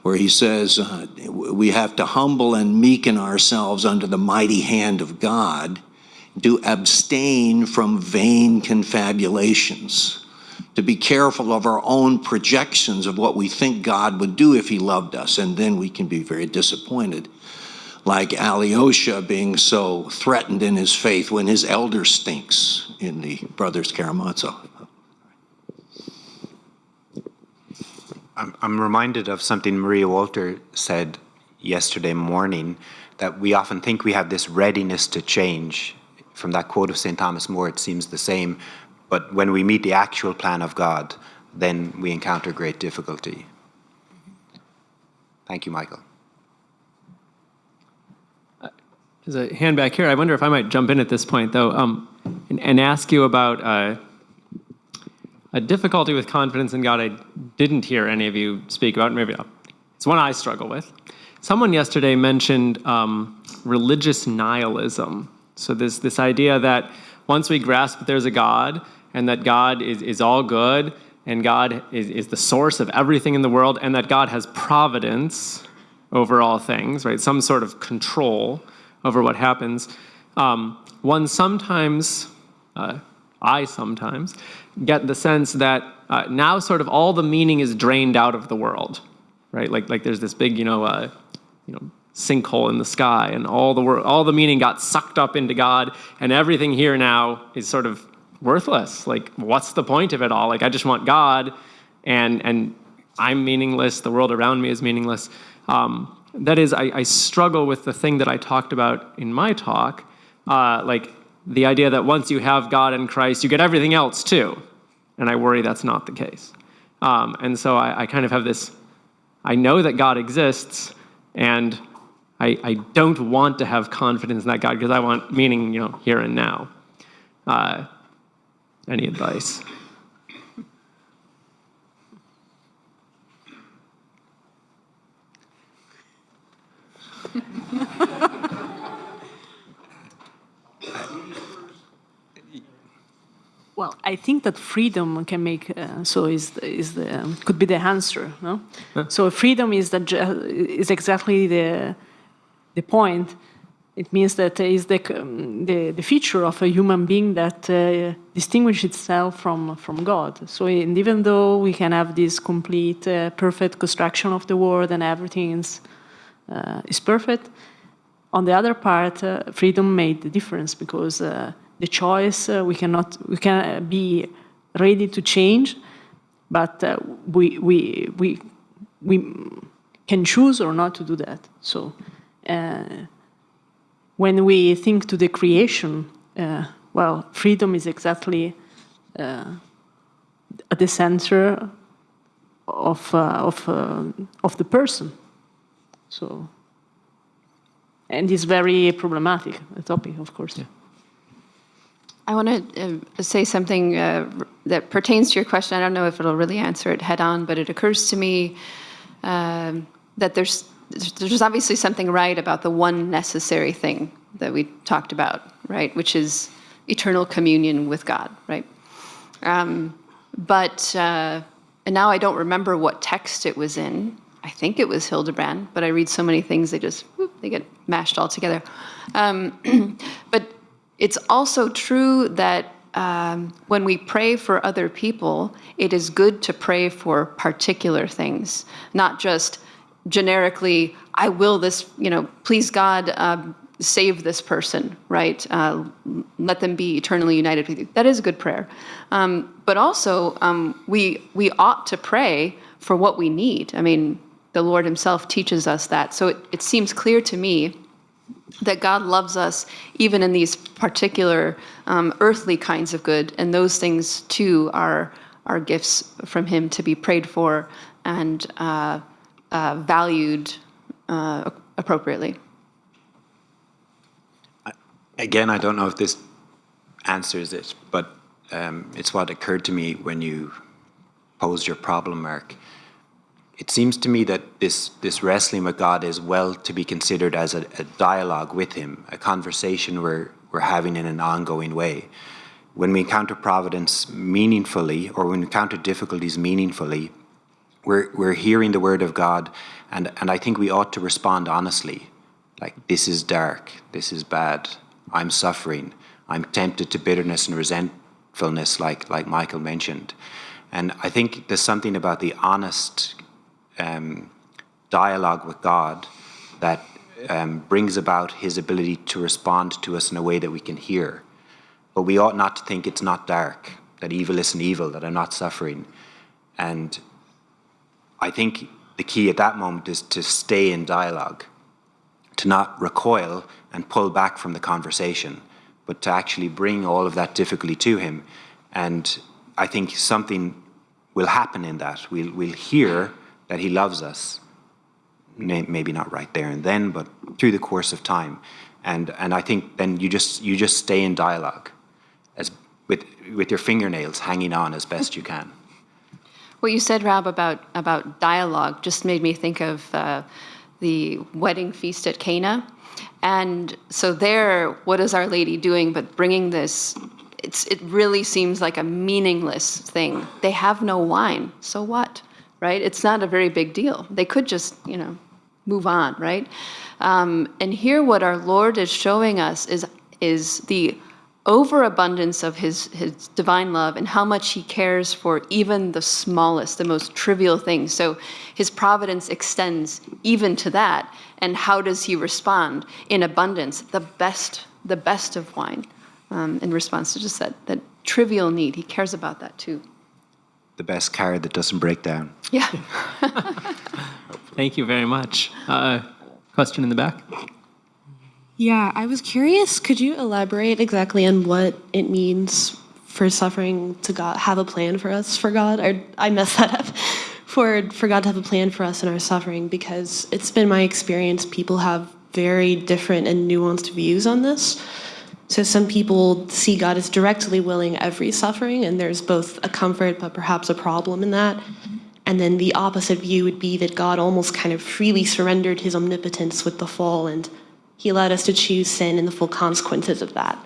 where he says, we have to humble and meeken ourselves under the mighty hand of God, to abstain from vain confabulations. to be careful of our own projections of what we think God would do if he loved us, and then we can be very disappointed. Like Alyosha being so threatened in his faith when his elder stinks in the Brothers Karamazov. I'm reminded of something Maria Walter said yesterday morning, that we often think we have this readiness to change. From that quote of St. Thomas More, it seems the same, but when we meet the actual plan of God, then we encounter great difficulty. Thank you, Michael. There's a hand back here. I wonder if I might jump in at this point, though, and ask you about a difficulty with confidence in God I didn't hear any of you speak about. Maybe it's one I struggle with. Someone yesterday mentioned religious nihilism. So this idea that once we grasp that there's a God and that God is all good and God is the source of everything in the world and that God has providence over all things, right? Some sort of control over what happens. One sometimes, I sometimes, get the sense that now sort of all the meaning is drained out of the world, right? Like there's this big, sinkhole in the sky, and all the meaning got sucked up into God, and everything here now is sort of worthless. Like, what's the point of it all? Like, I just want God, and I'm meaningless. The world around me is meaningless. That is, I struggle with the thing that I talked about in my talk, like the idea that once you have God in Christ, you get everything else too. And I worry that's not the case. And so I kind of have this, I know that God exists, and I don't want to have confidence in that God because I want meaning, here and now. Any advice? Well, I think that freedom can make could be the answer, no? Huh. So freedom is exactly the point. It means that is the feature of a human being that distinguishes itself from God. So even though we can have this complete, perfect construction of the world and everything is perfect, on the other part, freedom made the difference because the choice we can be ready to change, but we can choose or not to do that. So when we think to the creation, freedom is exactly at the center of the person. So, and it's very problematic, the topic, of course. Yeah. I want to say something that pertains to your question. I don't know if it'll really answer it head on, but it occurs to me that there's obviously something right about the one necessary thing that we talked about, right, which is eternal communion with God, right? But and now I don't remember what text it was in. I think it was Hildebrand, but I read so many things they get mashed all together. But it's also true that when we pray for other people, it is good to pray for particular things, not just generically, I will this, please God, save this person, right? Let them be eternally united with you. That is a good prayer. But also, we ought to pray for what we need. I mean, the Lord himself teaches us that. So it seems clear to me that God loves us even in these particular earthly kinds of good, and those things too are gifts from him to be prayed for and valued appropriately. Again, I don't know if this answers it, but it's what occurred to me when you posed your problem, Mark. It seems to me that this wrestling with God is well to be considered as a dialogue with him, a conversation we're having in an ongoing way. When we encounter providence meaningfully, or when we encounter difficulties meaningfully, we're hearing the word of God, and I think we ought to respond honestly. Like, this is dark, this is bad, I'm suffering, I'm tempted to bitterness and resentfulness, like Michael mentioned. And I think there's something about the honest dialogue with God that brings about his ability to respond to us in a way that we can hear. But we ought not to think it's not dark, that evil isn't evil, that I'm not suffering. And I think the key at that moment is to stay in dialogue, to not recoil and pull back from the conversation, but to actually bring all of that difficulty to him. And I think something will happen in that. We'll hear that he loves us, maybe not right there and then, but through the course of time. And I think then you just stay in dialogue, as with your fingernails hanging on as best you can. What you said, Rob, about dialogue just made me think of the wedding feast at Cana. And so there, what is Our Lady doing but bringing this? It really seems like a meaningless thing. They have no wine, so what, right? It's not a very big deal. They could just, move on, right? And here what our Lord is showing us is the overabundance of his divine love and how much he cares for even the smallest, the most trivial things. So his providence extends even to that. And how does he respond? In abundance, the best of wine, in response to just that trivial need. He cares about that too. The best car that doesn't break down. Yeah. Thank you very much. Question in the back? Yeah, I was curious, could you elaborate exactly on what it means for suffering to God, have a plan for us for God? Or I messed that up. For God to have a plan for us in our suffering, because it's been my experience people have very different and nuanced views on this. So some people see God as directly willing every suffering, and there's both a comfort but perhaps a problem in that. And then the opposite view would be that God almost kind of freely surrendered his omnipotence with the fall, and he allowed us to choose sin and the full consequences of that.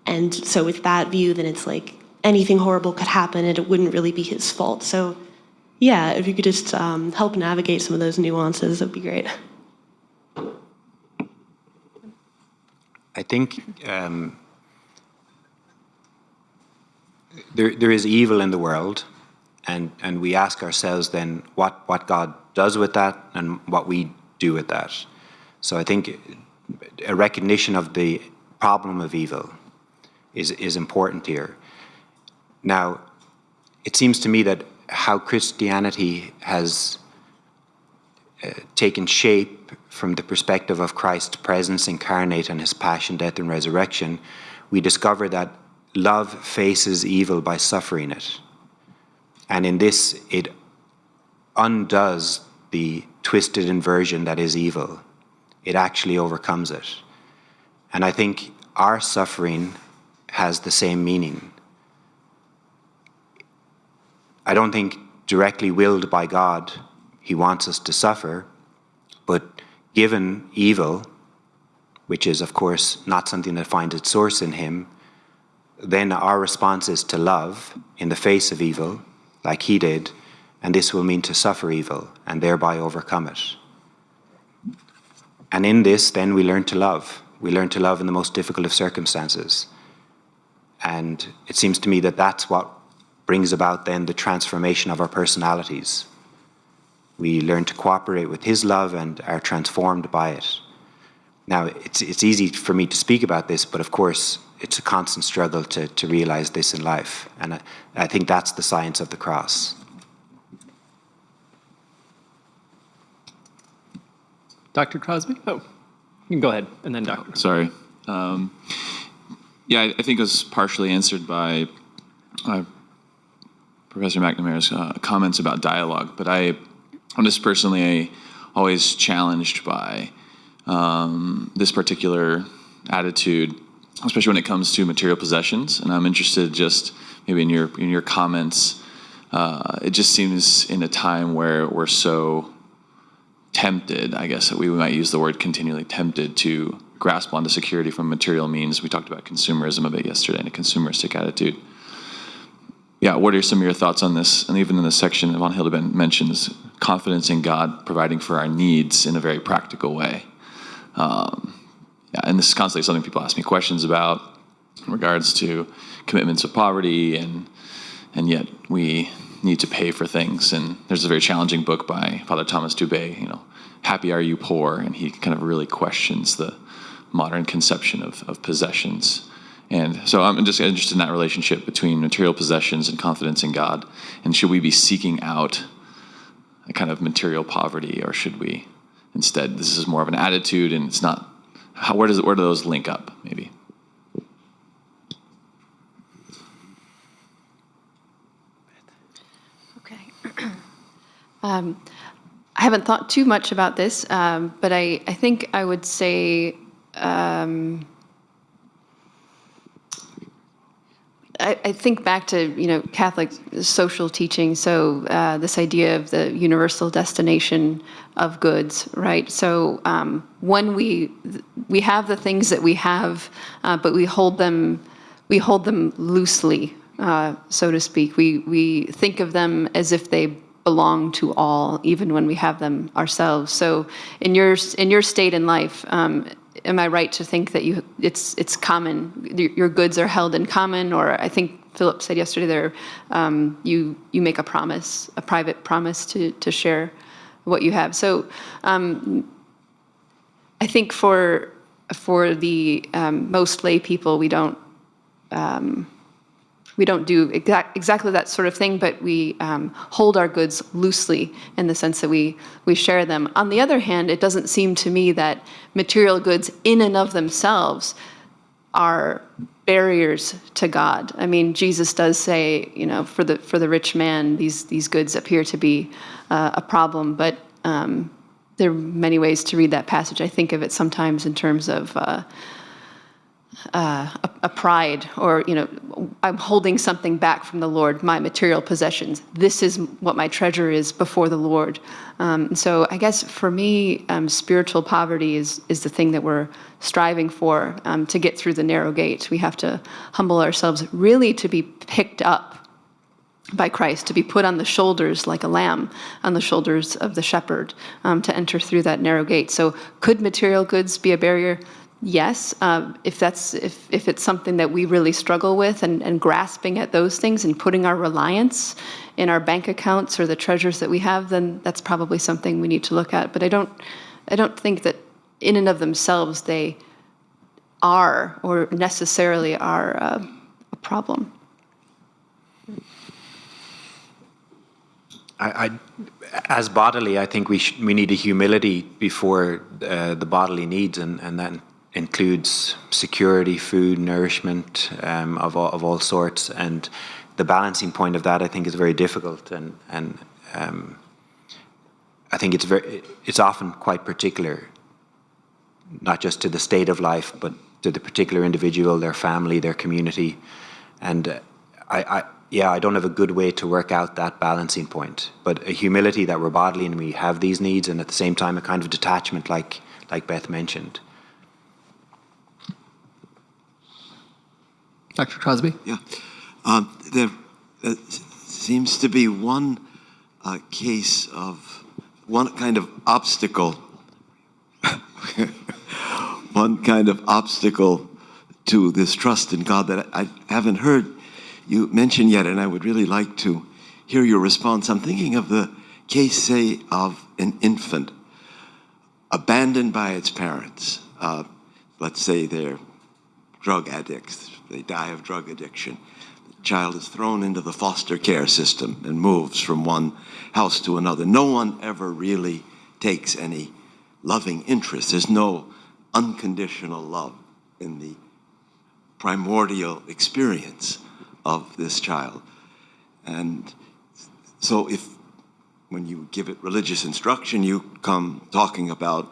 And so with that view, then it's like anything horrible could happen and it wouldn't really be his fault. So yeah, if you could just help navigate some of those nuances, that'd be great. I think there is evil in the world, and we ask ourselves then what God does with that and what we do with that. So I think a recognition of the problem of evil is important here. Now, it seems to me that how Christianity has taken shape from the perspective of Christ's presence incarnate and his passion, death, and resurrection, we discover that love faces evil by suffering it. And in this, it undoes the twisted inversion that is evil. It actually overcomes it. And I think our suffering has the same meaning. I don't think directly willed by God, he wants us to suffer, but given evil, which is of course not something that finds its source in him, then our response is to love in the face of evil, like he did, and this will mean to suffer evil and thereby overcome it. And in this, then we learn to love. We learn to love in the most difficult of circumstances. And it seems to me that that's what brings about then the transformation of our personalities. We learn to cooperate with his love and are transformed by it. Now, it's easy for me to speak about this, but of course, it's a constant struggle to realize this in life. And I think that's the science of the cross. Dr. Crosby? Oh, you can go ahead, and then Dr. Sorry. Yeah, I think it was partially answered by Professor McNamara's comments about dialogue, but I'm just personally always challenged by this particular attitude, especially when it comes to material possessions. And I'm interested just maybe in your comments. It just seems in a time where we're so tempted, I guess that we might use the word continually tempted to grasp onto security from material means. We talked about consumerism a bit yesterday and a consumeristic attitude. Yeah, what are some of your thoughts on this? And even in the section, Von Hildebrand mentions confidence in God providing for our needs in a very practical way. And this is constantly something people ask me questions about in regards to commitments of poverty, and yet we need to pay for things. And there's a very challenging book by Father Thomas Dubé, Happy Are You Poor? And he kind of really questions the modern conception of possessions. And so I'm just interested in that relationship between material possessions and confidence in God. And should we be seeking out a kind of material poverty, or should we instead, this is more of an attitude, and it's not, where do those link up, maybe? Okay. I haven't thought too much about this, but I think I would say I think back to Catholic social teaching. So this idea of the universal destination of goods, right? So when we have the things that we have, but we hold them loosely, so to speak. We think of them as if they belong to all, even when we have them ourselves. So in your state in life, am I right to think that it's common? Your goods are held in common, or I think Philip said yesterday there, you make a promise, a private promise to share what you have. So I think for the most lay people, we don't do exactly that sort of thing, but we hold our goods loosely in the sense that we share them. On the other hand, it doesn't seem to me that material goods in and of themselves are barriers to God. I mean, Jesus does say, for the rich man, these goods appear to be a problem, but there are many ways to read that passage. I think of it sometimes in terms of a pride, or I'm holding something back from the Lord, my material possessions. This is what my treasure is before the Lord. So I guess for me, spiritual poverty is the thing that we're striving for to get through the narrow gate. We have to humble ourselves really to be picked up by Christ, to be put on the shoulders like a lamb on the shoulders of the shepherd, to enter through that narrow gate. So could material goods be a barrier? Yes, if it's something that we really struggle with, and grasping at those things and putting our reliance in our bank accounts or the treasures that we have, then that's probably something we need to look at. But I don't think that in and of themselves they are or necessarily are a problem. As bodily, I think we need a humility before the bodily needs, and that includes security, food, nourishment of all sorts, and the balancing point of that I think is very difficult, and I think it's often quite particular, not just to the state of life, but to the particular individual, their family, their community, and I don't have a good way to work out that balancing point, but a humility that we're bodily and we have these needs, and at the same time a kind of detachment, like Beth mentioned. Dr. Crosby? Yeah. There seems to be one case of one kind of obstacle, one kind of obstacle to this trust in God that I haven't heard you mention yet, and I would really like to hear your response. I'm thinking of the case, say, of an infant abandoned by its parents. Let's say they're drug addicts. They die of drug addiction. The child is thrown into the foster care system and moves from one house to another. No one ever really takes any loving interest. There's no unconditional love in the primordial experience of this child. And so when you give it religious instruction, you come talking about,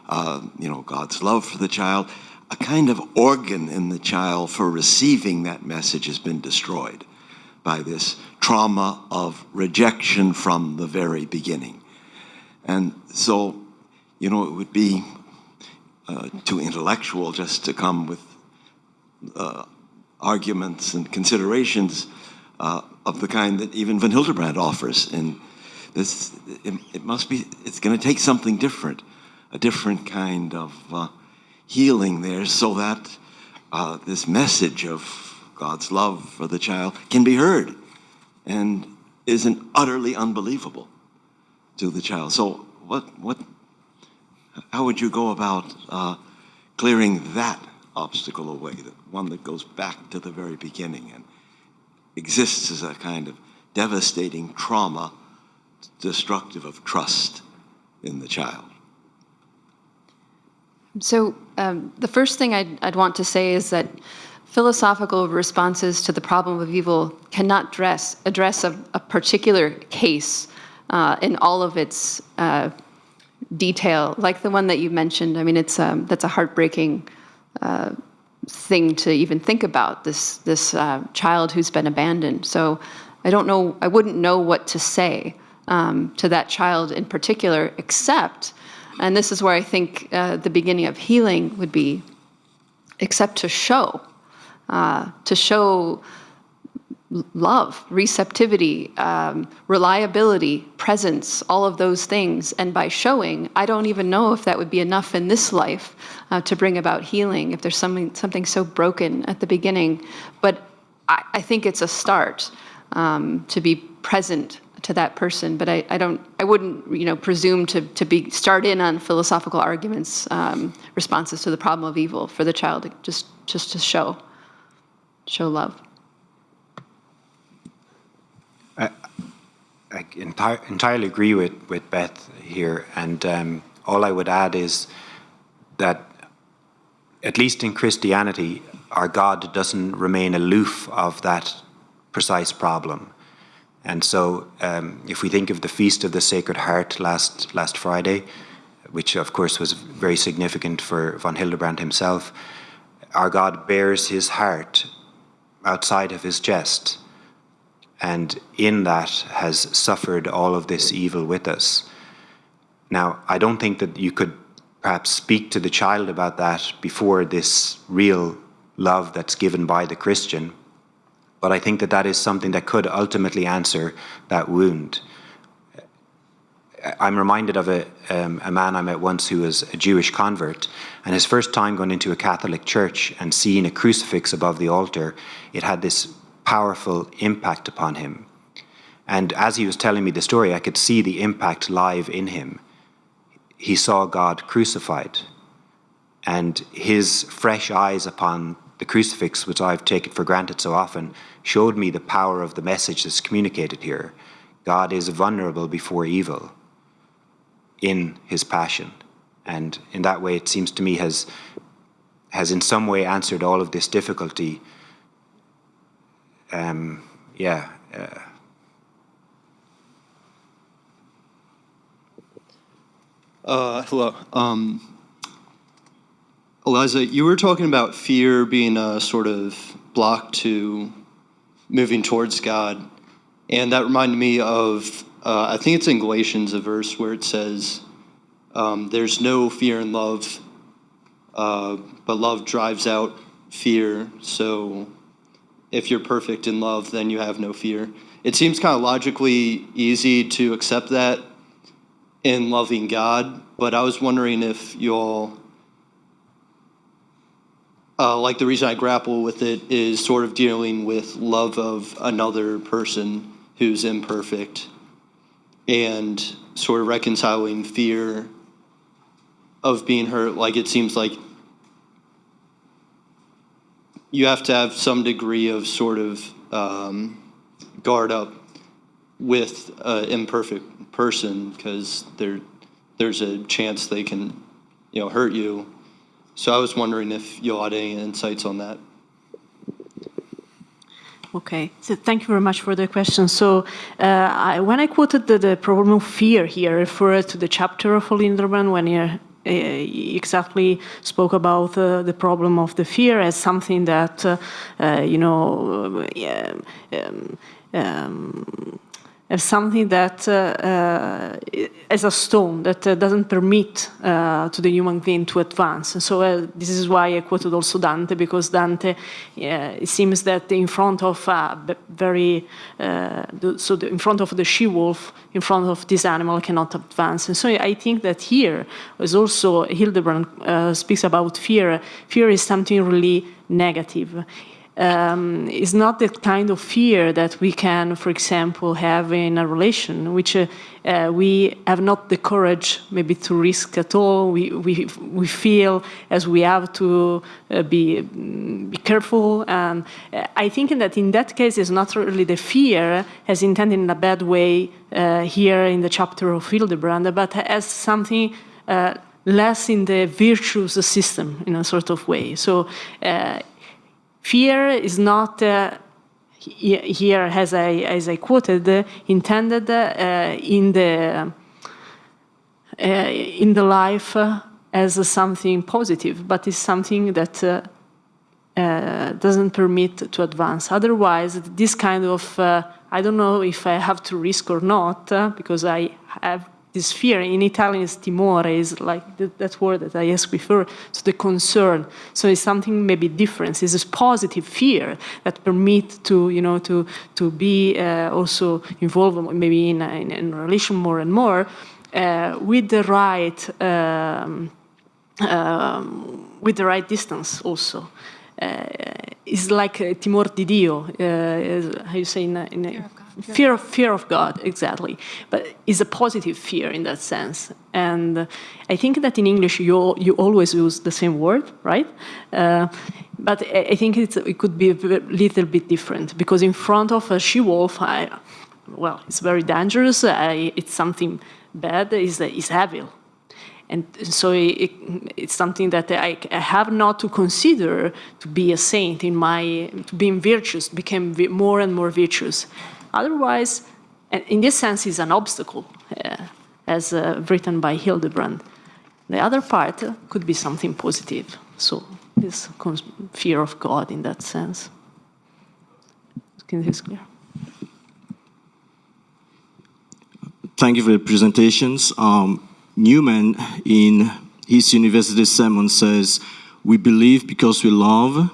God's love for the child, a kind of organ in the child for receiving that message has been destroyed by this trauma of rejection from the very beginning. And so, it would be too intellectual just to come with arguments and considerations of the kind that even Van Hildebrand offers. And it's going to take something different, a different kind of healing there, so that this message of God's love for the child can be heard. And isn't utterly unbelievable to the child. So how would you go about clearing that obstacle away, the one that goes back to the very beginning and exists as a kind of devastating trauma destructive of trust in the child? So the first thing I'd want to say is that philosophical responses to the problem of evil cannot address a particular case in all of its detail, like the one that you mentioned. I mean, that's a heartbreaking thing to even think about, this child who's been abandoned. So I wouldn't know what to say to that child in particular, except, and this is where I think the beginning of healing would be, except to show love, receptivity, reliability, presence, all of those things. And by showing, I don't even know if that would be enough in this life to bring about healing, if there's something so broken at the beginning. But I think it's a start to be present to that person. But I wouldn't presume to start in on philosophical arguments, responses to the problem of evil for the child, just to show love. I entirely agree with Beth here, and all I would add is that, at least in Christianity, our God doesn't remain aloof of that precise problem. And so if we think of the Feast of the Sacred Heart last Friday, which of course was very significant for von Hildebrand himself, our God bears his heart outside of his chest, and in that has suffered all of this evil with us. Now, I don't think that you could perhaps speak to the child about that before this real love that's given by the Christian, but I think that is something that could ultimately answer that wound. I'm reminded of a man I met once who was a Jewish convert, and his first time going into a Catholic church and seeing a crucifix above the altar, it had this powerful impact upon him. And as he was telling me the story, I could see the impact live in him. He saw God crucified, and his fresh eyes upon the crucifix, which I've taken for granted so often, showed me the power of the message that's communicated here. God is vulnerable before evil in his passion. And in that way, it seems to me has in some way answered all of this difficulty. Hello. Eliza, you were talking about fear being a sort of block to moving towards God. And that reminded me of, I think it's in Galatians, a verse where it says, there's no fear in love, but love drives out fear. So if you're perfect in love, then you have no fear. It seems kind of logically easy to accept that in loving God, but I was wondering if y'all, like the reason I grapple with it is sort of dealing with love of another person who's imperfect and sort of reconciling fear of being hurt. Like it seems like you have to have some degree of sort of guard up with an imperfect person because there's a chance they can, hurt you. So I was wondering if you had any insights on that. Okay, so thank you very much for the question. So when I quoted the problem of fear here, I referred to the chapter of Hildebrand when he exactly spoke about the problem of the fear as something that, as something that as a stone that doesn't permit to the human being to advance. And so this is why I quoted also Dante, because Dante, it seems that in front of in front of the she-wolf, in front of this animal cannot advance. And so I think that here is also Hildebrand speaks about fear. Fear is something really negative. is not the kind of fear that we can, for example, have in a relation, which we have not the courage maybe to risk at all. We feel as we have to be careful. And I think that in that case, it's not really the fear as intended in a bad way here in the chapter of Hildebrand, but as something less in the virtuous system in a sort of way. So fear is not here, as I quoted, intended in the life as something positive, but is something that doesn't permit to advance. Otherwise, this kind of I don't know if I have to risk or not, because I have this fear. In Italian, is timore, is like that word that I asked before, so the concern. So it's something maybe different. It's this positive fear that permit to be also involved maybe in a relation more and more with the right distance also. It's like timor di Dio, how you say in fear of God, exactly. But it's a positive fear in that sense. And I think that in English you always use the same word, right? But I think it could be a little bit different, because in front of a she-wolf, it's very dangerous. It's something bad. It's evil. And so it's something that I have not to consider to be a saint to being virtuous, become more and more virtuous. Otherwise, in this sense, it's an obstacle, as written by Hildebrand. The other part could be something positive. So this fear of God in that sense. Is clear? Thank you for the presentations. Newman, in his university sermon, says, "We believe because we love."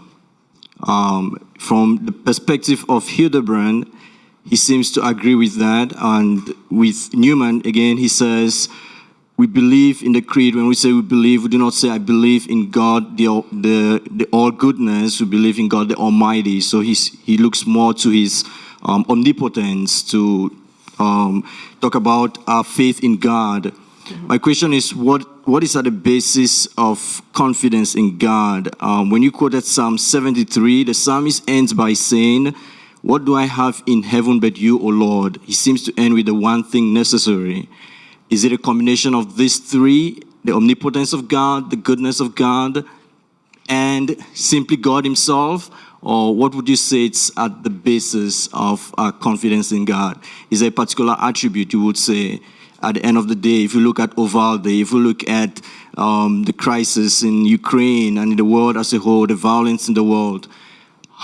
From the perspective of Hildebrand, he seems to agree with that. And with Newman, again, he says, we believe in the creed. When we say we believe, we do not say, I believe in God, the all-goodness. We believe in God, the Almighty. So he looks more to his omnipotence to talk about our faith in God. My question is, what is at the basis of confidence in God? When you quoted Psalm 73, the psalmist ends by saying, "What do I have in heaven but you, O Lord?" He seems to end with the one thing necessary. Is it a combination of these three, the omnipotence of God, the goodness of God, and simply God himself? Or what would you say it's at the basis of our confidence in God? Is there a particular attribute you would say? At the end of the day, if you look at Uvalde, if you look at the crisis in Ukraine and in the world as a whole, the violence in the world,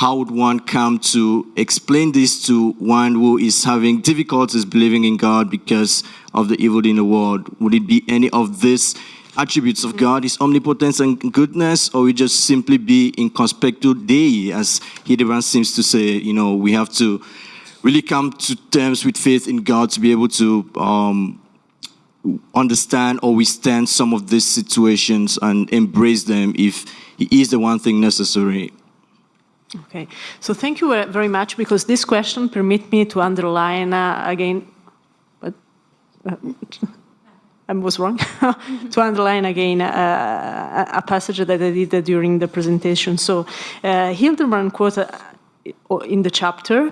how would one come to explain this to one who is having difficulties believing in God because of the evil in the world? Would it be any of these attributes of God, his omnipotence and goodness, or would it just simply be in conspectu Dei, as Hildebrand seems to say? We have to really come to terms with faith in God to be able to understand or withstand some of these situations and embrace them if he is the one thing necessary. Okay, so thank you very much, because this question permits me to underline again, but I was wrong, to underline again a passage that I did during the presentation. So Hildebrand quoted in the chapter,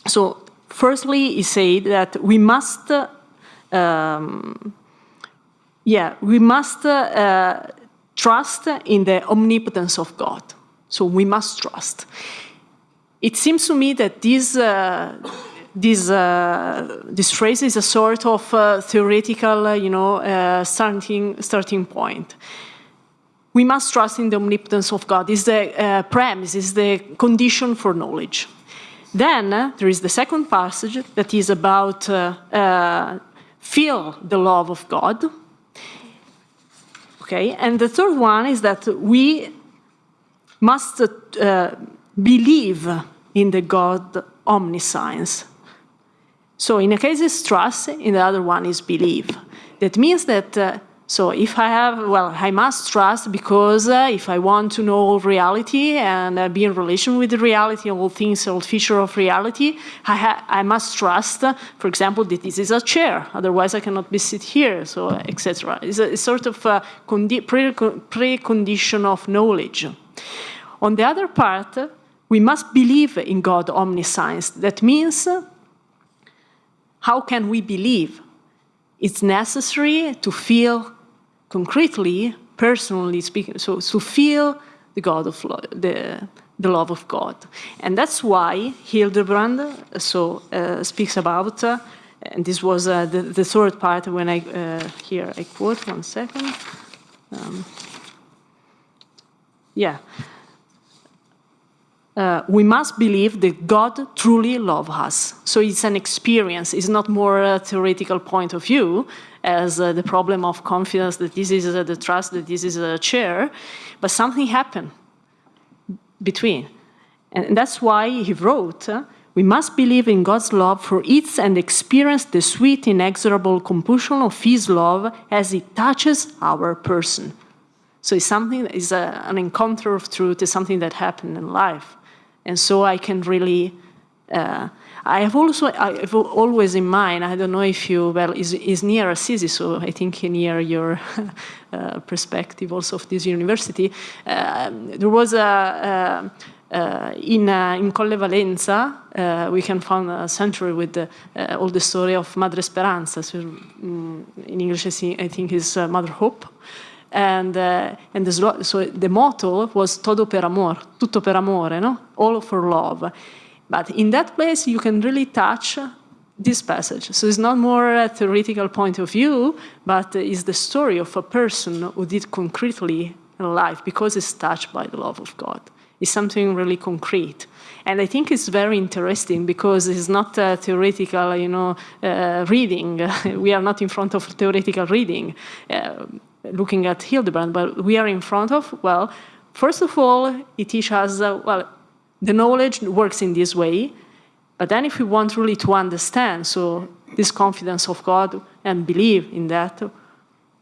so firstly he said that we must trust in the omnipotence of God. So we must trust. It seems to me that this phrase is a sort of theoretical, starting point. We must trust in the omnipotence of God. Is the premise, is the condition for knowledge. Then there is the second passage that is about feel the love of God. Okay, and the third one is that we must believe in the God omniscience. So in a case it's trust, in the other one is believe. That means that So if I have, I must trust because if I want to know reality and be in relation with the reality, all things, all feature of reality, I must trust, for example, that this is a chair. Otherwise, I cannot be sit here, so etc. It's a sort of precondition of knowledge. On the other part, we must believe in God omniscience. That means, how can we believe? It's necessary to feel concretely, personally speaking, so to feel the God of the love of God, and that's why Hildebrand speaks about, and this was the third part when I here I quote 1 second, we must believe that God truly loves us. So it's an experience. It's not more a theoretical point of view as the problem of confidence that this is the trust that this is a chair, but something happened between. And that's why he wrote, we must believe in God's love for it and experience the sweet, inexorable compulsion of his love as it touches our person. So it's something that is an encounter of truth, is something that happened in life. And so I can really, I've always in mind, I don't know if is near Assisi, so I think near your perspective also of this university. There was in Colle Valenza, we can find a cemetery with all the story of Madre Speranza. So, in English, I think is Mother Hope. So the motto was todo per amor, tutto per amore, no? All for love. But in that place, you can really touch this passage. So it's not more a theoretical point of view, but it's the story of a person who did concretely in life because it's touched by the love of God. It's something really concrete. And I think it's very interesting because it's not a theoretical, reading. We are not in front of theoretical reading. Looking at Hildebrand, but we are in front of, first of all, it teaches us, the knowledge works in this way, but then if we want really to understand, so this confidence of God and believe in that,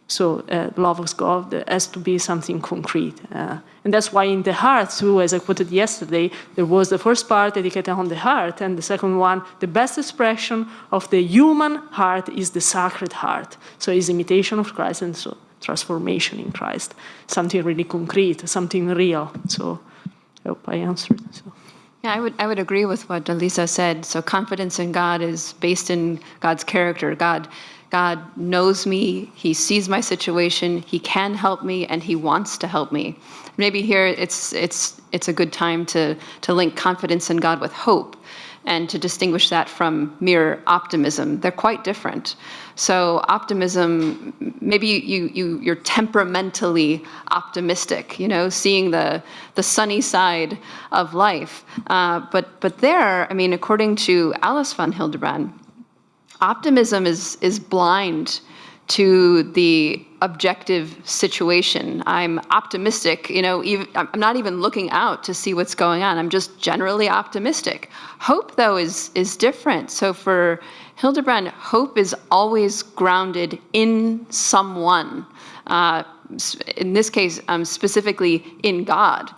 so love of God has to be something concrete. And that's why in the heart, too, as I quoted yesterday, there was the first part dedicated on the heart, and the second one, the best expression of the human heart is the sacred heart. So it's imitation of Christ, and so transformation in Christ, something really concrete, something real. So I hope I answered. So. Yeah, I would agree with what Elisa said. So confidence in God is based in God's character. God knows me, he sees my situation, he can help me, and he wants to help me. Maybe here it's a good time to link confidence in God with hope and to distinguish that from mere optimism. They're quite different. So optimism, maybe you're temperamentally optimistic, seeing the sunny side of life. But there, according to Alice von Hildebrand, optimism is blind to the objective situation. I'm optimistic, I'm not even looking out to see what's going on. I'm just generally optimistic. Hope, though, is different. So for Hildebrand, hope is always grounded in someone. In this case, specifically in God.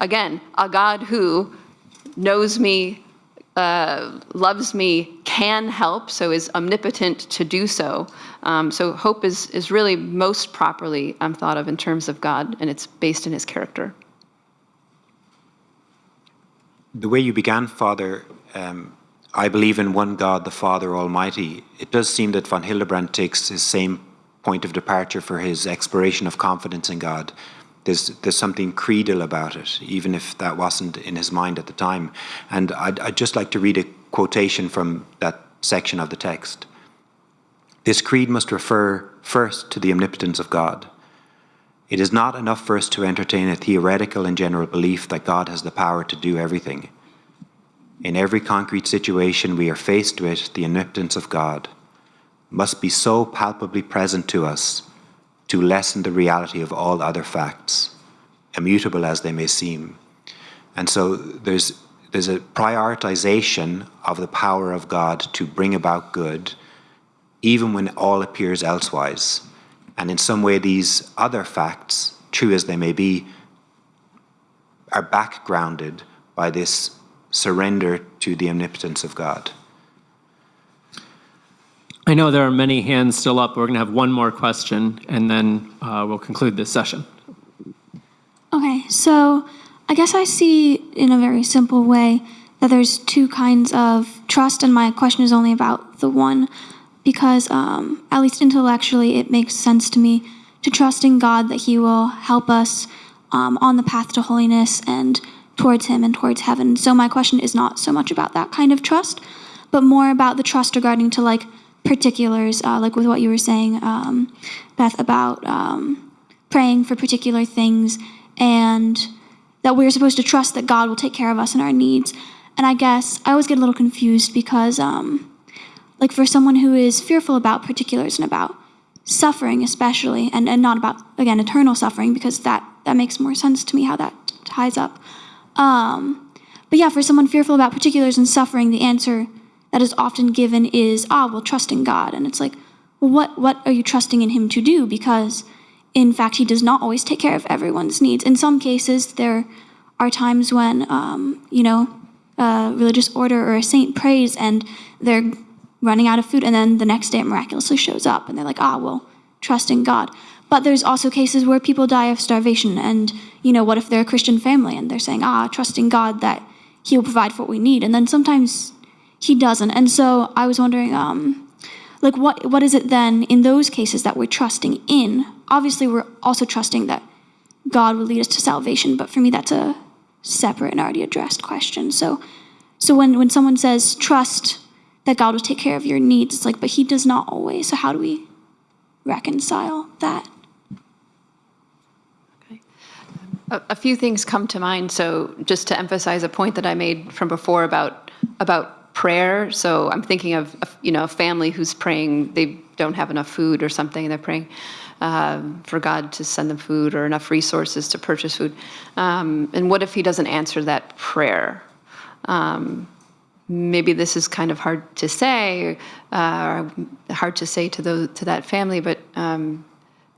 Again, a God who knows me, loves me, can help, so is omnipotent to do so. So hope is really most properly thought of in terms of God, and it's based in his character. The way you began, Father, I believe in one God, the Father Almighty. It does seem that von Hildebrand takes his same point of departure for his exploration of confidence in God. There's something creedal about it, even if that wasn't in his mind at the time. And I'd just like to read a quotation from that section of the text. This creed must refer first to the omnipotence of God. It is not enough for us to entertain a theoretical and general belief that God has the power to do everything. In every concrete situation we are faced with, the omnipotence of God must be so palpably present to us to lessen the reality of all other facts, immutable as they may seem. And so there's a prioritization of the power of God to bring about good, even when all appears elsewise. And in some way, these other facts, true as they may be, are backgrounded by this surrender to the omnipotence of God. I know there are many hands still up. We're going to have one more question, and then we'll conclude this session. Okay, so I guess I see in a very simple way that there's two kinds of trust, and my question is only about the one, because at least intellectually it makes sense to me to trust in God that he will help us on the path to holiness and towards him and towards heaven. So my question is not so much about that kind of trust, but more about the trust regarding to like particulars, like with what you were saying, Beth, about praying for particular things, and that we're supposed to trust that God will take care of us and our needs. And I guess I always get a little confused because, like for someone who is fearful about particulars and about suffering especially, and not about, again, eternal suffering, because that makes more sense to me how that ties up. But yeah, for someone fearful about particulars and suffering, the answer that is often given is, well, trust in God. And it's like, well, what are you trusting in him to do? Because in fact, he does not always take care of everyone's needs. In some cases, there are times when, a religious order or a saint prays and they're running out of food, and then the next day it miraculously shows up, and they're like, well, trust in God. But there's also cases where people die of starvation, and, what if they're a Christian family, and they're saying, trust in God that he will provide for what we need, and then sometimes he doesn't. And so I was wondering, what is it then in those cases that we're trusting in? Obviously, we're also trusting that God will lead us to salvation, but for me, that's a separate and already addressed question. So when someone says trust that God will take care of your needs, it's like, but he does not always. So how do we reconcile that? Okay. A few things come to mind. So just to emphasize a point that I made from before about prayer. So I'm thinking of a family who's praying, they don't have enough food or something, and they're praying for God to send them food or enough resources to purchase food. And what if he doesn't answer that prayer? Maybe this is kind of hard to say, to that family, but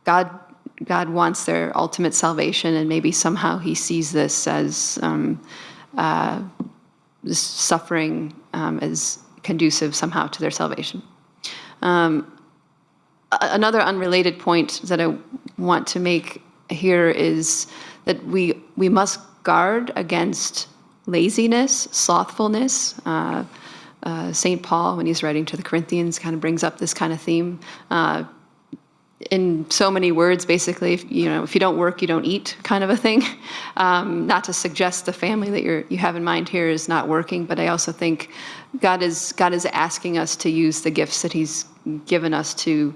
God wants their ultimate salvation, and maybe somehow he sees this as this suffering as conducive somehow to their salvation. Another unrelated point that I want to make here is that we must guard against laziness, slothfulness. St. Paul, when he's writing to the Corinthians, kind of brings up this kind of theme. In so many words, basically, if you don't work, you don't eat, kind of a thing. Not to suggest the family that you have in mind here is not working, but I also think God is asking us to use the gifts that he's given us to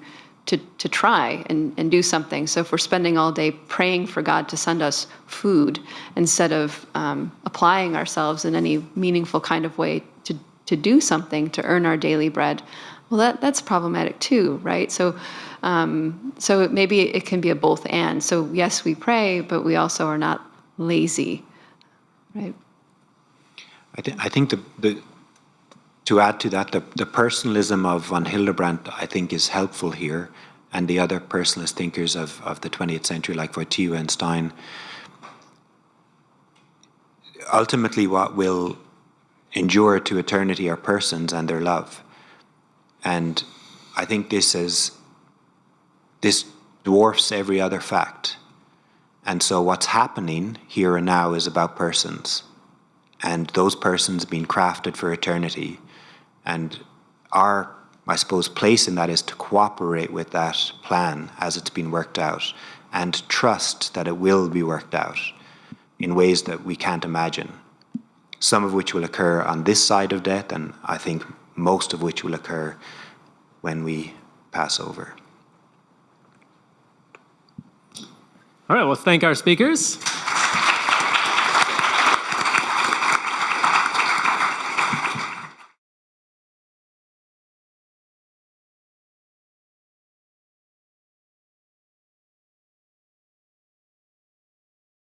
try and do something. So if we're spending all day praying for God to send us food instead of applying ourselves in any meaningful kind of way to do something, to earn our daily bread, well, that's problematic too, right? So maybe it can be a both and. So yes, we pray, but we also are not lazy, right? I think to add to that, the personalism of von Hildebrand, I think, is helpful here, and the other personalist thinkers of the 20th century, like Wojtyła and Stein. Ultimately, what will endure to eternity are persons and their love. And I think this dwarfs every other fact. And so what's happening here and now is about persons, and those persons being crafted for eternity. And our, I suppose, place in that is to cooperate with that plan as it's been worked out, and trust that it will be worked out in ways that we can't imagine, some of which will occur on this side of death, and I think most of which will occur when we pass over. All right, well, thank our speakers.